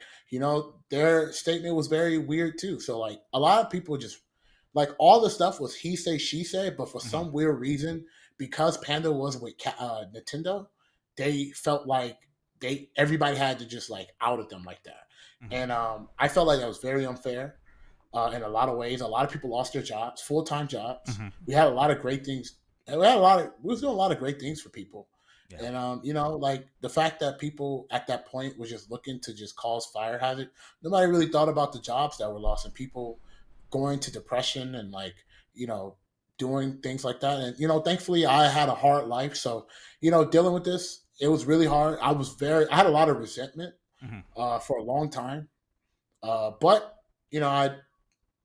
their statement was very weird too. So like a lot of people just like all the stuff was he say she say, but for some weird reason, because Panda was with Nintendo, they felt like everybody had to just like out at them like that, and I felt like that was very unfair. In a lot of ways, a lot of people lost their jobs, full-time jobs. We had a lot of great things. And we was doing a lot of great things for people. Yeah. And like the fact that people at that point were just looking to just cause fire hazard, nobody really thought about the jobs that were lost and people going to depression and like, doing things like that. And thankfully I had a hard life. So, dealing with this, it was really hard. I had a lot of resentment for a long time. But I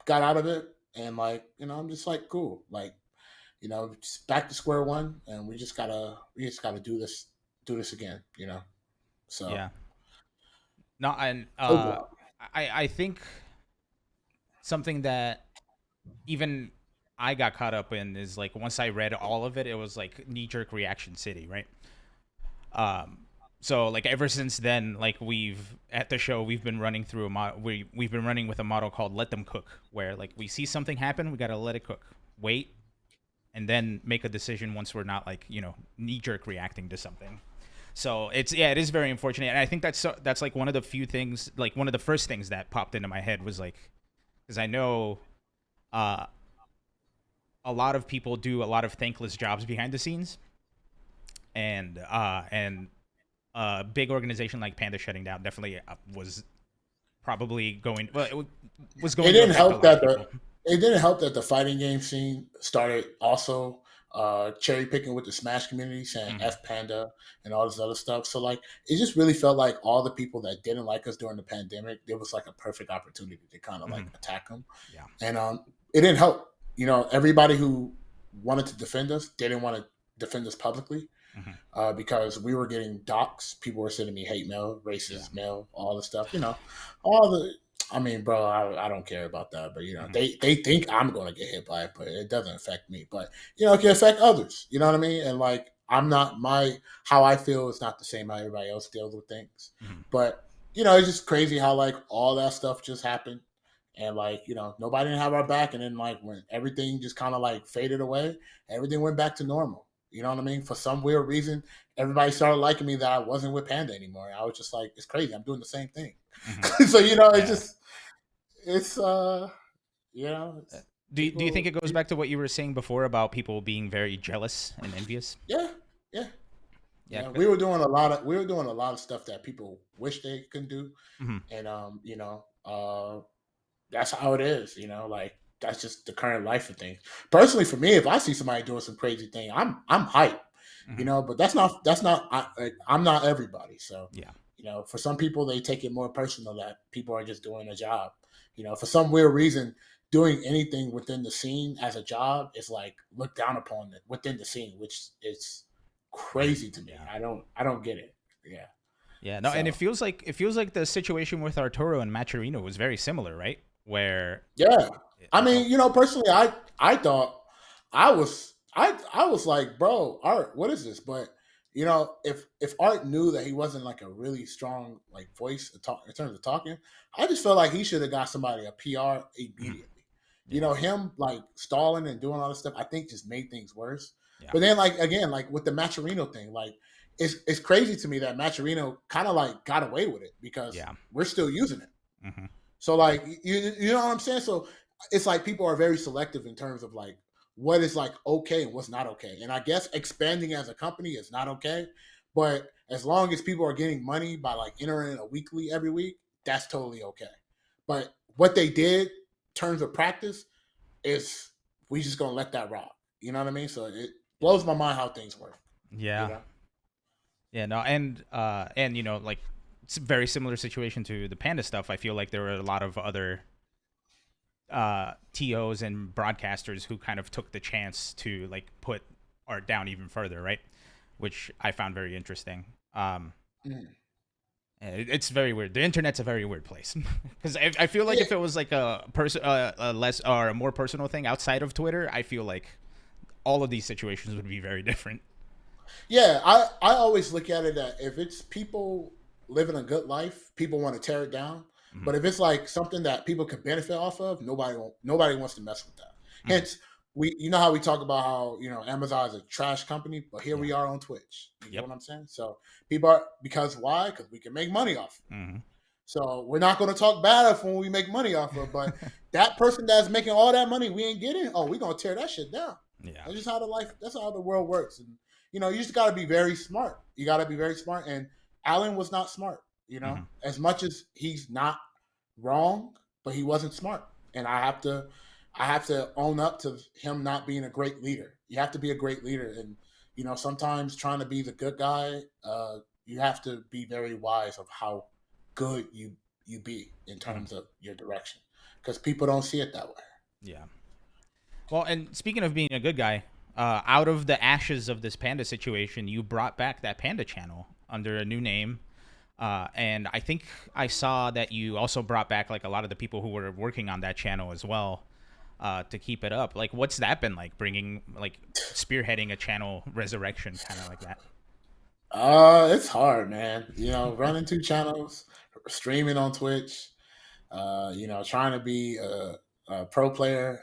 got out of it, and like, I'm just like, cool. Like, just back to square one, and we just gotta do this again, So yeah. No, and I think something that even I got caught up in is like once I read all of it, it was like knee-jerk reaction city, right? So like ever since then, like at the show we've been running through we've been running with a model called "Let Them Cook," where like we see something happen, we gotta let it cook, wait, and then make a decision once we're not like knee-jerk reacting to something. So it is very unfortunate, and I think that's like one of the few things, like one of the first things that popped into my head was like, because I know a lot of people do a lot of thankless jobs behind the scenes, and a big organization like Panda shutting down definitely was probably going. Well, it was going. It didn't help that the fighting game scene started also cherry picking with the Smash community, saying F Panda and all this other stuff. So like, it just really felt like all the people that didn't like us during the pandemic, there was like a perfect opportunity to kind of like attack them. Yeah. And it didn't help. Everybody who wanted to defend us didn't want to defend us publicly. Because we were getting doxxed. People were sending me hate mail, racist mail, all the stuff, I mean, bro, I don't care about that, but they think I'm going to get hit by it, but it doesn't affect me. But it can affect others. You know what I mean? And like, I'm not how I feel is not the same how everybody else deals with things. But it's just crazy how like all that stuff just happened, and like nobody didn't have our back, and then like when everything just kind of like faded away, everything went back to normal. You know what I mean? For some weird reason, everybody started liking me that I wasn't with Panda anymore. I was just like, it's crazy. I'm doing the same thing. So it's Do you think it goes back to what you were saying before about people being very jealous and envious? Yeah. We were doing a lot of stuff that people wish they could do, and that's how it is. Like, that's just the current life of things. Personally, for me, if I see somebody doing some crazy thing, I'm hyped. But that's not I'm not everybody. So for some people, they take it more personal that people are just doing a job. For some weird reason, doing anything within the scene as a job is like looked down upon within the scene, which is crazy to me. I don't get it. Yeah. No, so. And it feels like the situation with Arturo and Macherino was very similar, right? Where I mean, personally, I thought I was like, bro, Art, what is this? But if Art knew that he wasn't like a really strong like voice in terms of talking, I just felt like he should have got somebody a PR immediately. Him like stalling and doing all this stuff, I think just made things worse. Yeah. But then like again, like with the Macherino thing, like it's crazy to me that Macherino kind of like got away with it because we're still using it. So like you know what I'm saying? So it's like people are very selective in terms of like what is like okay and what's not okay. And I guess expanding as a company is not okay, but as long as people are getting money by like entering a weekly every week, that's totally okay. But what they did in terms of practice is we just gonna let that rock. You know what I mean? So it blows my mind how things work. Yeah. Yeah, no, and like it's a very similar situation to the Panda stuff. I feel like there were a lot of other TOs and broadcasters who kind of took the chance to like put art down even further, right? Which I found very interesting. It's very weird. The internet's a very weird place because I feel like if it was like a less or a more personal thing outside of Twitter, I feel like all of these situations would be very different. Yeah, I always look at it that if it's people living a good life, people want to tear it down. Mm-hmm. But if it's like something that people could benefit off of, nobody wants to mess with that. Mm-hmm. Hence, you know how we talk about how Amazon is a trash company, but here we are on Twitch. You know what I'm saying? So people are why? Because we can make money off of it. Mm-hmm. So we're not going to talk bad of when we make money off of, but that person that's making all that money we ain't getting, we're gonna tear that shit down. Yeah, that's just that's how the world works. And you just got to be very smart. You got to be very smart. And Alan was not smart. As much as he's not wrong, but he wasn't smart. And I have to own up to him not being a great leader. You have to be a great leader, and sometimes trying to be the good guy, you have to be very wise of how good you be in terms of your direction, because people don't see it that way. Yeah. Well, and speaking of being a good guy, out of the ashes of this Panda situation, you brought back that Panda channel under a new name. And I think I saw that you also brought back like a lot of the people who were working on that channel as well, to keep it up. Like, what's that been like, spearheading a channel resurrection kind of like that? It's hard, man. Running 2 channels, streaming on Twitch, trying to be a pro player,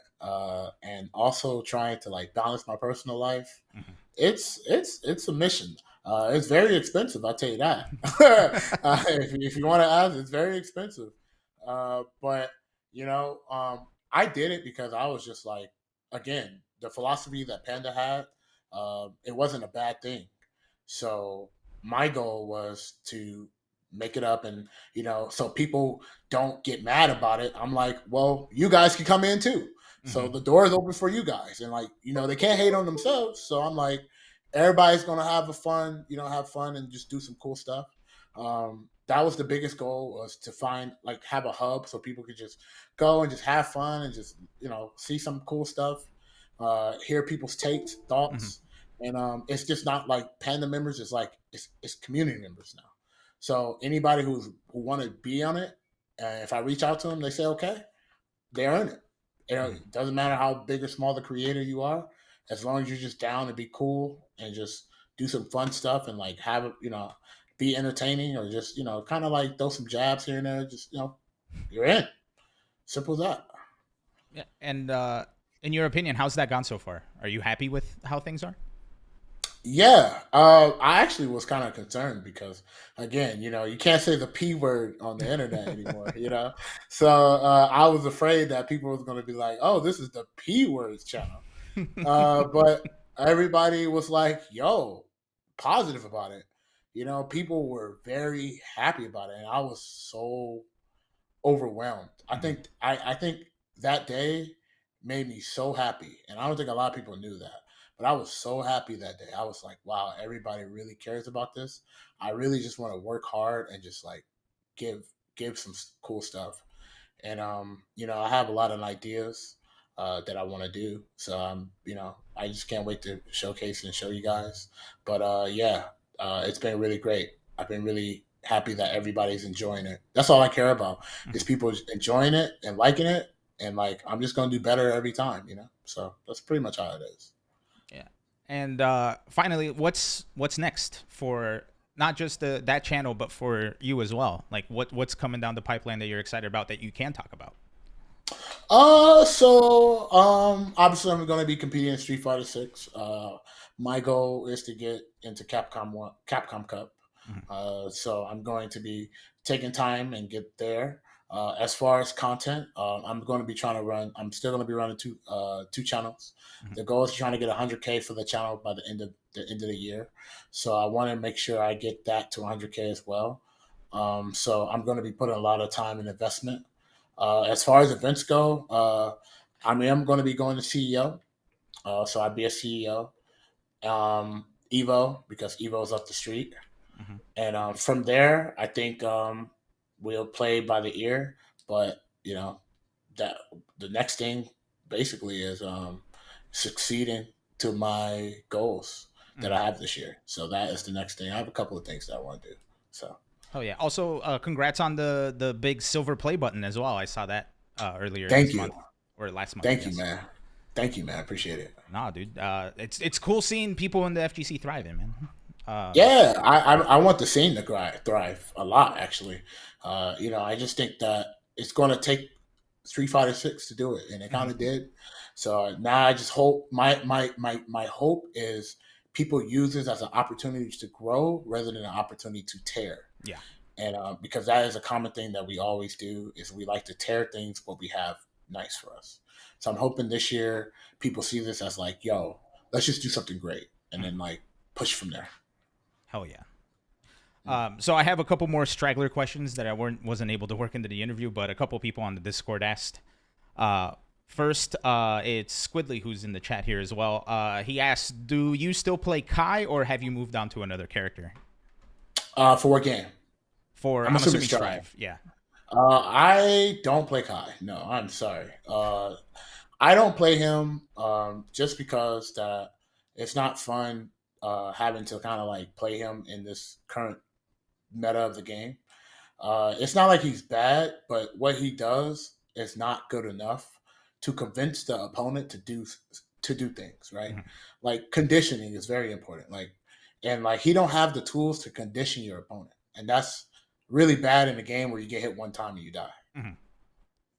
and also trying to like balance my personal life. Mm-hmm. It's a mission. It's very expensive, I'll tell you that. If you want to ask, it's very expensive. But I did it because I was just like, again, the philosophy that Panda had, it wasn't a bad thing. So my goal was to make it up, and so people don't get mad about it. I'm like, well, you guys can come in too. Mm-hmm. So the door is open for you guys, and like they can't hate on themselves. So I'm like, everybody's gonna have fun and just do some cool stuff. That was the biggest goal, was to have a hub so people could just go and just have fun and just see some cool stuff, hear people's takes, thoughts. Mm-hmm. And it's just not like Panda members. It's like it's community members now. So anybody who want to be on it, if I reach out to them, they say okay, they earn it. It doesn't matter how big or small the creator you are, as long as you're just down to be cool and just do some fun stuff and like have be entertaining, or just kind of like throw some jabs here and there. Just you're in. Simple as that. Yeah. And in your opinion, how's that gone so far? Are you happy with how things are? Yeah, I actually was kind of concerned because, again, you can't say the P word on the internet anymore, So I was afraid that people was going to be like, oh, this is the P words channel. But everybody was like, yo, positive about it. People were very happy about it. And I was so overwhelmed. Mm-hmm. I think that day made me so happy. And I don't think a lot of people knew that. But I was so happy that day. I was like, wow, everybody really cares about this. I really just want to work hard and just like give some cool stuff. And, I have a lot of ideas that I want to do. So, I just can't wait to showcase and show you guys. But, it's been really great. I've been really happy that everybody's enjoying it. That's all I care about, is people enjoying it and liking it. And like, I'm just going to do better every time, So that's pretty much how it is. Yeah. And finally, what's next for not just that channel, but for you as well? Like what's coming down the pipeline that you're excited about that you can talk about? Obviously I'm going to be competing in Street Fighter 6. My goal is to get into Capcom Cup. Mm-hmm. So I'm going to be taking time and get there. As far as content, I'm still going to be running two channels. Mm-hmm. The goal is trying to get 100K for the channel by the end of the year. So I want to make sure I get that to 100K as well. So I'm going to be putting a lot of time and investment. As far as events go, I am going to be going to CEO. So I'd be a CEO. Evo, because Evo's up the street. Mm-hmm. And from there, I think we'll play by the ear, but that the next thing basically is succeeding to my goals that I have this year. So that is the next thing. I have a couple of things that I want to do. So. Oh yeah. Also, congrats on the big silver play button as well. I saw that earlier Thank this you. month or last month. Thank you, man. Thank you, man. I appreciate it. Nah, dude. It's cool seeing people in the FGC thriving, man. Yeah, I want the scene to thrive a lot, actually. I just think that it's going to take Street Fighter 6 to do it, and it kind of did. So now I just hope my hope is people use this as an opportunity to grow rather than an opportunity to tear. Yeah. And because that is a common thing that we always do is we like to tear things what we have nice for us. So I'm hoping this year people see this as like, yo, let's just do something great, and then like push from there. Hell yeah. So I have a couple more straggler questions that I wasn't able to work into the interview, but a couple people on the Discord asked. First, it's Squidly who's in the chat here as well. He asked, do you still play Kai or have you moved on to another character? For what game? I'm assuming Strive. Yeah. I don't play Kai. No, I'm sorry. I don't play him just because that it's not fun having to kind of like play him in this current meta of the game. It's not like he's bad, but what he does is not good enough to convince the opponent to do things, right? Mm-hmm. Like conditioning is very important. And he don't have the tools to condition your opponent, and that's really bad in a game where you get hit one time and you die. Mm-hmm.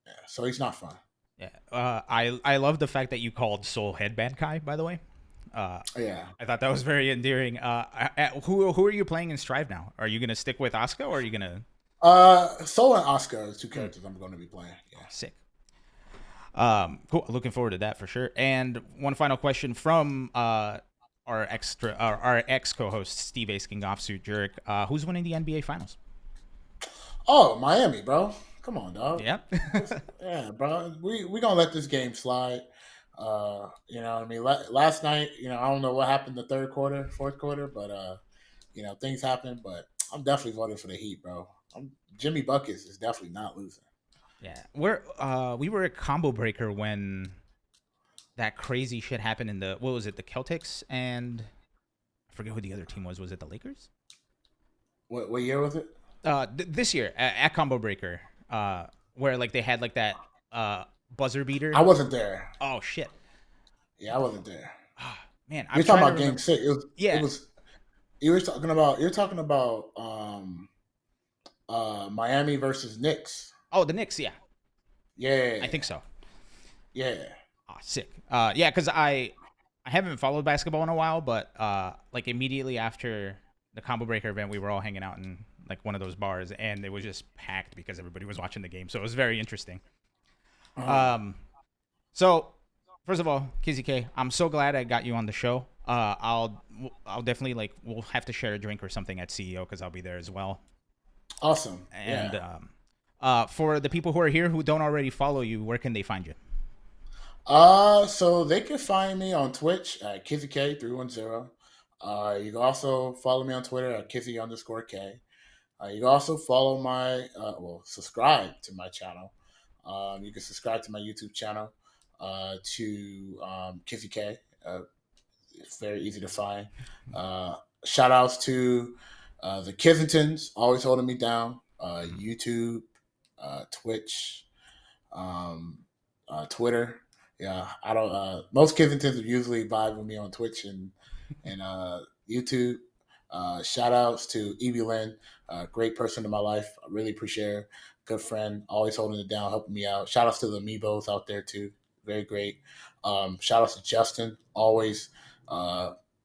Yeah, so he's not fun. Yeah, I love the fact that you called Soul Headband Kai, by the way. Yeah, I thought that was very endearing. Who are you playing in Strive now? Are you gonna stick with Asuka or are you gonna? Soul and Asuka are two characters I'm going to be playing. Yeah, sick. Cool. Looking forward to that for sure. And one final question from our ex co-host Steve Ace King Offsuit Jurek. Who's winning the NBA Finals? Oh, Miami, bro. Come on, dog. Yeah. Yeah, bro. We gonna let this game slide. Last night, I don't know what happened the third quarter, fourth quarter, but things happen. But I'm definitely voting for the Heat, bro. Jimmy Buckets is definitely not losing. Yeah, we were at Combo Breaker when that crazy shit happened in the the Celtics and I forget who the other team was. Was it the Lakers? What year was it? This year at Combo Breaker, where they had that buzzer beater. I wasn't there. Oh shit. Yeah, I wasn't there. Man, you're talking about Game 6. Yeah. It was. You're talking about Miami versus Knicks. Oh, the Knicks, yeah. Yeah. I think so. Yeah. Oh, sick. Yeah, because I haven't followed basketball in a while, but immediately after the Combo Breaker event, we were all hanging out in one of those bars, and it was just packed because everybody was watching the game. So it was very interesting. So first of all, Kizzy K, I'm so glad I got you on the show. I'll definitely we'll have to share a drink or something at CEO because I'll be there as well. Awesome. And for the people who are here who don't already follow you, where can they find you? So they can find me on Twitch at KizzyK310. You can also follow me on Twitter at Kizzy_K. You can also follow subscribe to my channel. You can subscribe to my YouTube channel to Kizzy K. It's very easy to find. Shout outs to the Kissingtons, always holding me down. YouTube, Twitch, Twitter. Yeah, I don't. Most Kissingtons usually vibe with me on Twitch and YouTube. Shout outs to Ilan, great person in my life. I really appreciate her. Good friend, always holding it down, helping me out. Shout outs to the Amiibos out there too. Very great. Shout outs to Justin, always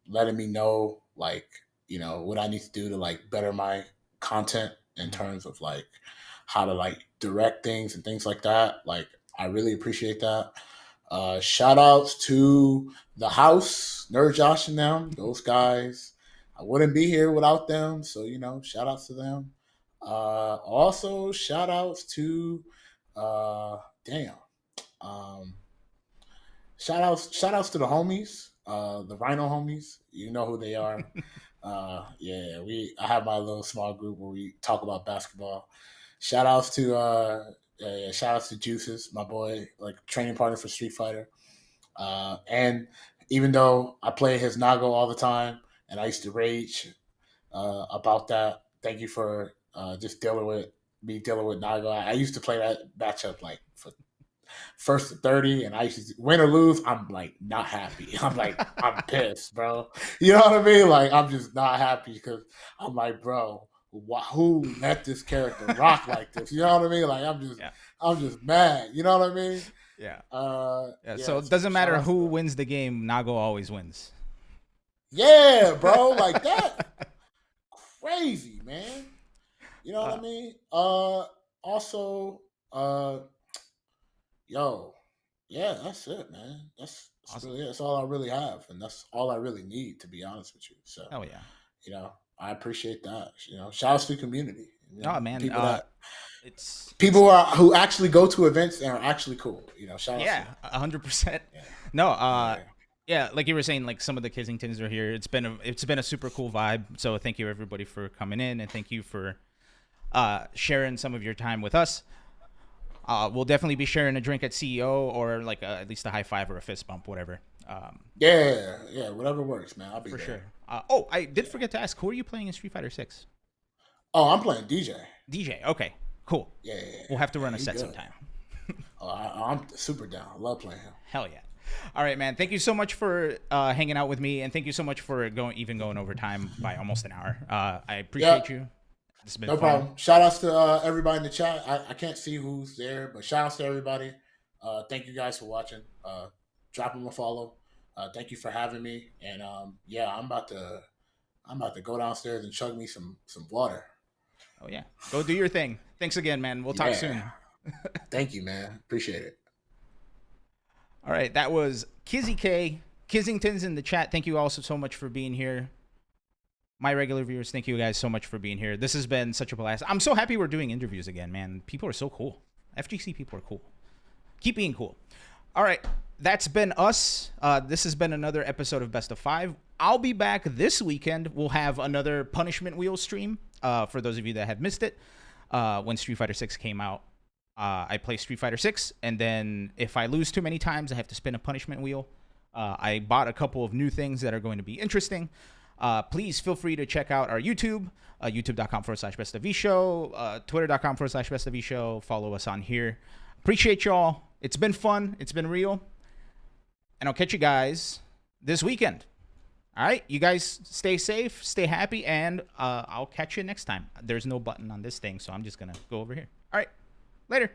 letting me know what I need to do to better my content in terms of how to direct things and things like that. I really appreciate that. Shout outs to the house, Nerd Josh and them, those guys. I wouldn't be here without them. So, shout outs to them. Also shout outs to shout outs to the homies, the Rhino homies. You know who they are. I have my little small group where we talk about basketball. Shout outs to Yeah. Shout out to Juices, my boy, like training partner for Street Fighter. And even though I play his Nago all the time, and I used to rage about that, thank you for just dealing with Nago. I used to play that matchup like for first to 30, and I used to win or lose. I'm like not happy. I'm like I'm pissed, bro. You know what I mean? Like I'm just not happy because I'm like, bro, who let this character rock like this? You know what I mean? Like I'm just mad. You know what I mean? Yeah. Yeah. So it doesn't matter who wins the game. Nago always wins. Yeah, bro. Like that. Crazy, man. You know what I mean? Also, yo, yeah, that's it, man. That's Awesome. really it. That's all I really have, and that's all I really need, to be honest with you. So, Oh yeah. you know, I appreciate that. You know, shout out to the community. You know, Oh man, people who actually go to events and are actually cool. You know, shout out. Yeah, 100%. No, yeah, like you were saying, like some of the Kissingtons are here. It's been a super cool vibe. So thank you everybody for coming in, and thank you for sharing some of your time with us. We'll definitely be sharing a drink at CEO, or like at least a high five or a fist bump, whatever. Yeah, whatever works, man. I'll be for there. sure. Oh, I did forget to ask, who are you playing in Street Fighter 6? Oh, I'm playing DJ. DJ, okay, cool. Yeah. We'll have to run a set sometime. I'm super down. I love playing him. Hell yeah. All right, man. Thank you so much for hanging out with me, and thank you so much for going over time by almost an hour. I appreciate you. It's been no fun. problem. Shout outs to everybody in the chat. I can't see who's there, but shout outs to everybody. Thank you guys for watching. Drop them a follow. Thank you for having me. And yeah, I'm about to go downstairs and chug me some water. Oh yeah, go do your thing. Thanks again, man. We'll talk soon. Thank you, man. Appreciate it. All right, that was Kizzy K. Kissington's in the chat. Thank you also so much for being here. My regular viewers, thank you guys so much for being here. This has been such a blast. I'm so happy we're doing interviews again, man. People are so cool. FGC people are cool. Keep being cool. All right, that's been us. This has been another episode of Best of 5. I'll be back this weekend. We'll have another Punishment Wheel stream. For those of you that have missed it, when Street Fighter 6 came out, I play Street Fighter 6, and then if I lose too many times, I have to spin a punishment wheel. I bought a couple of new things that are going to be interesting. Please feel free to check out our YouTube, youtube.com/BestofVShow, twitter.com/BestofVShow. Follow us on here. Appreciate y'all. It's been fun. It's been real. And I'll catch you guys this weekend. All right? You guys stay safe, stay happy, and I'll catch you next time. There's no button on this thing, so I'm just going to go over here. All right. Later.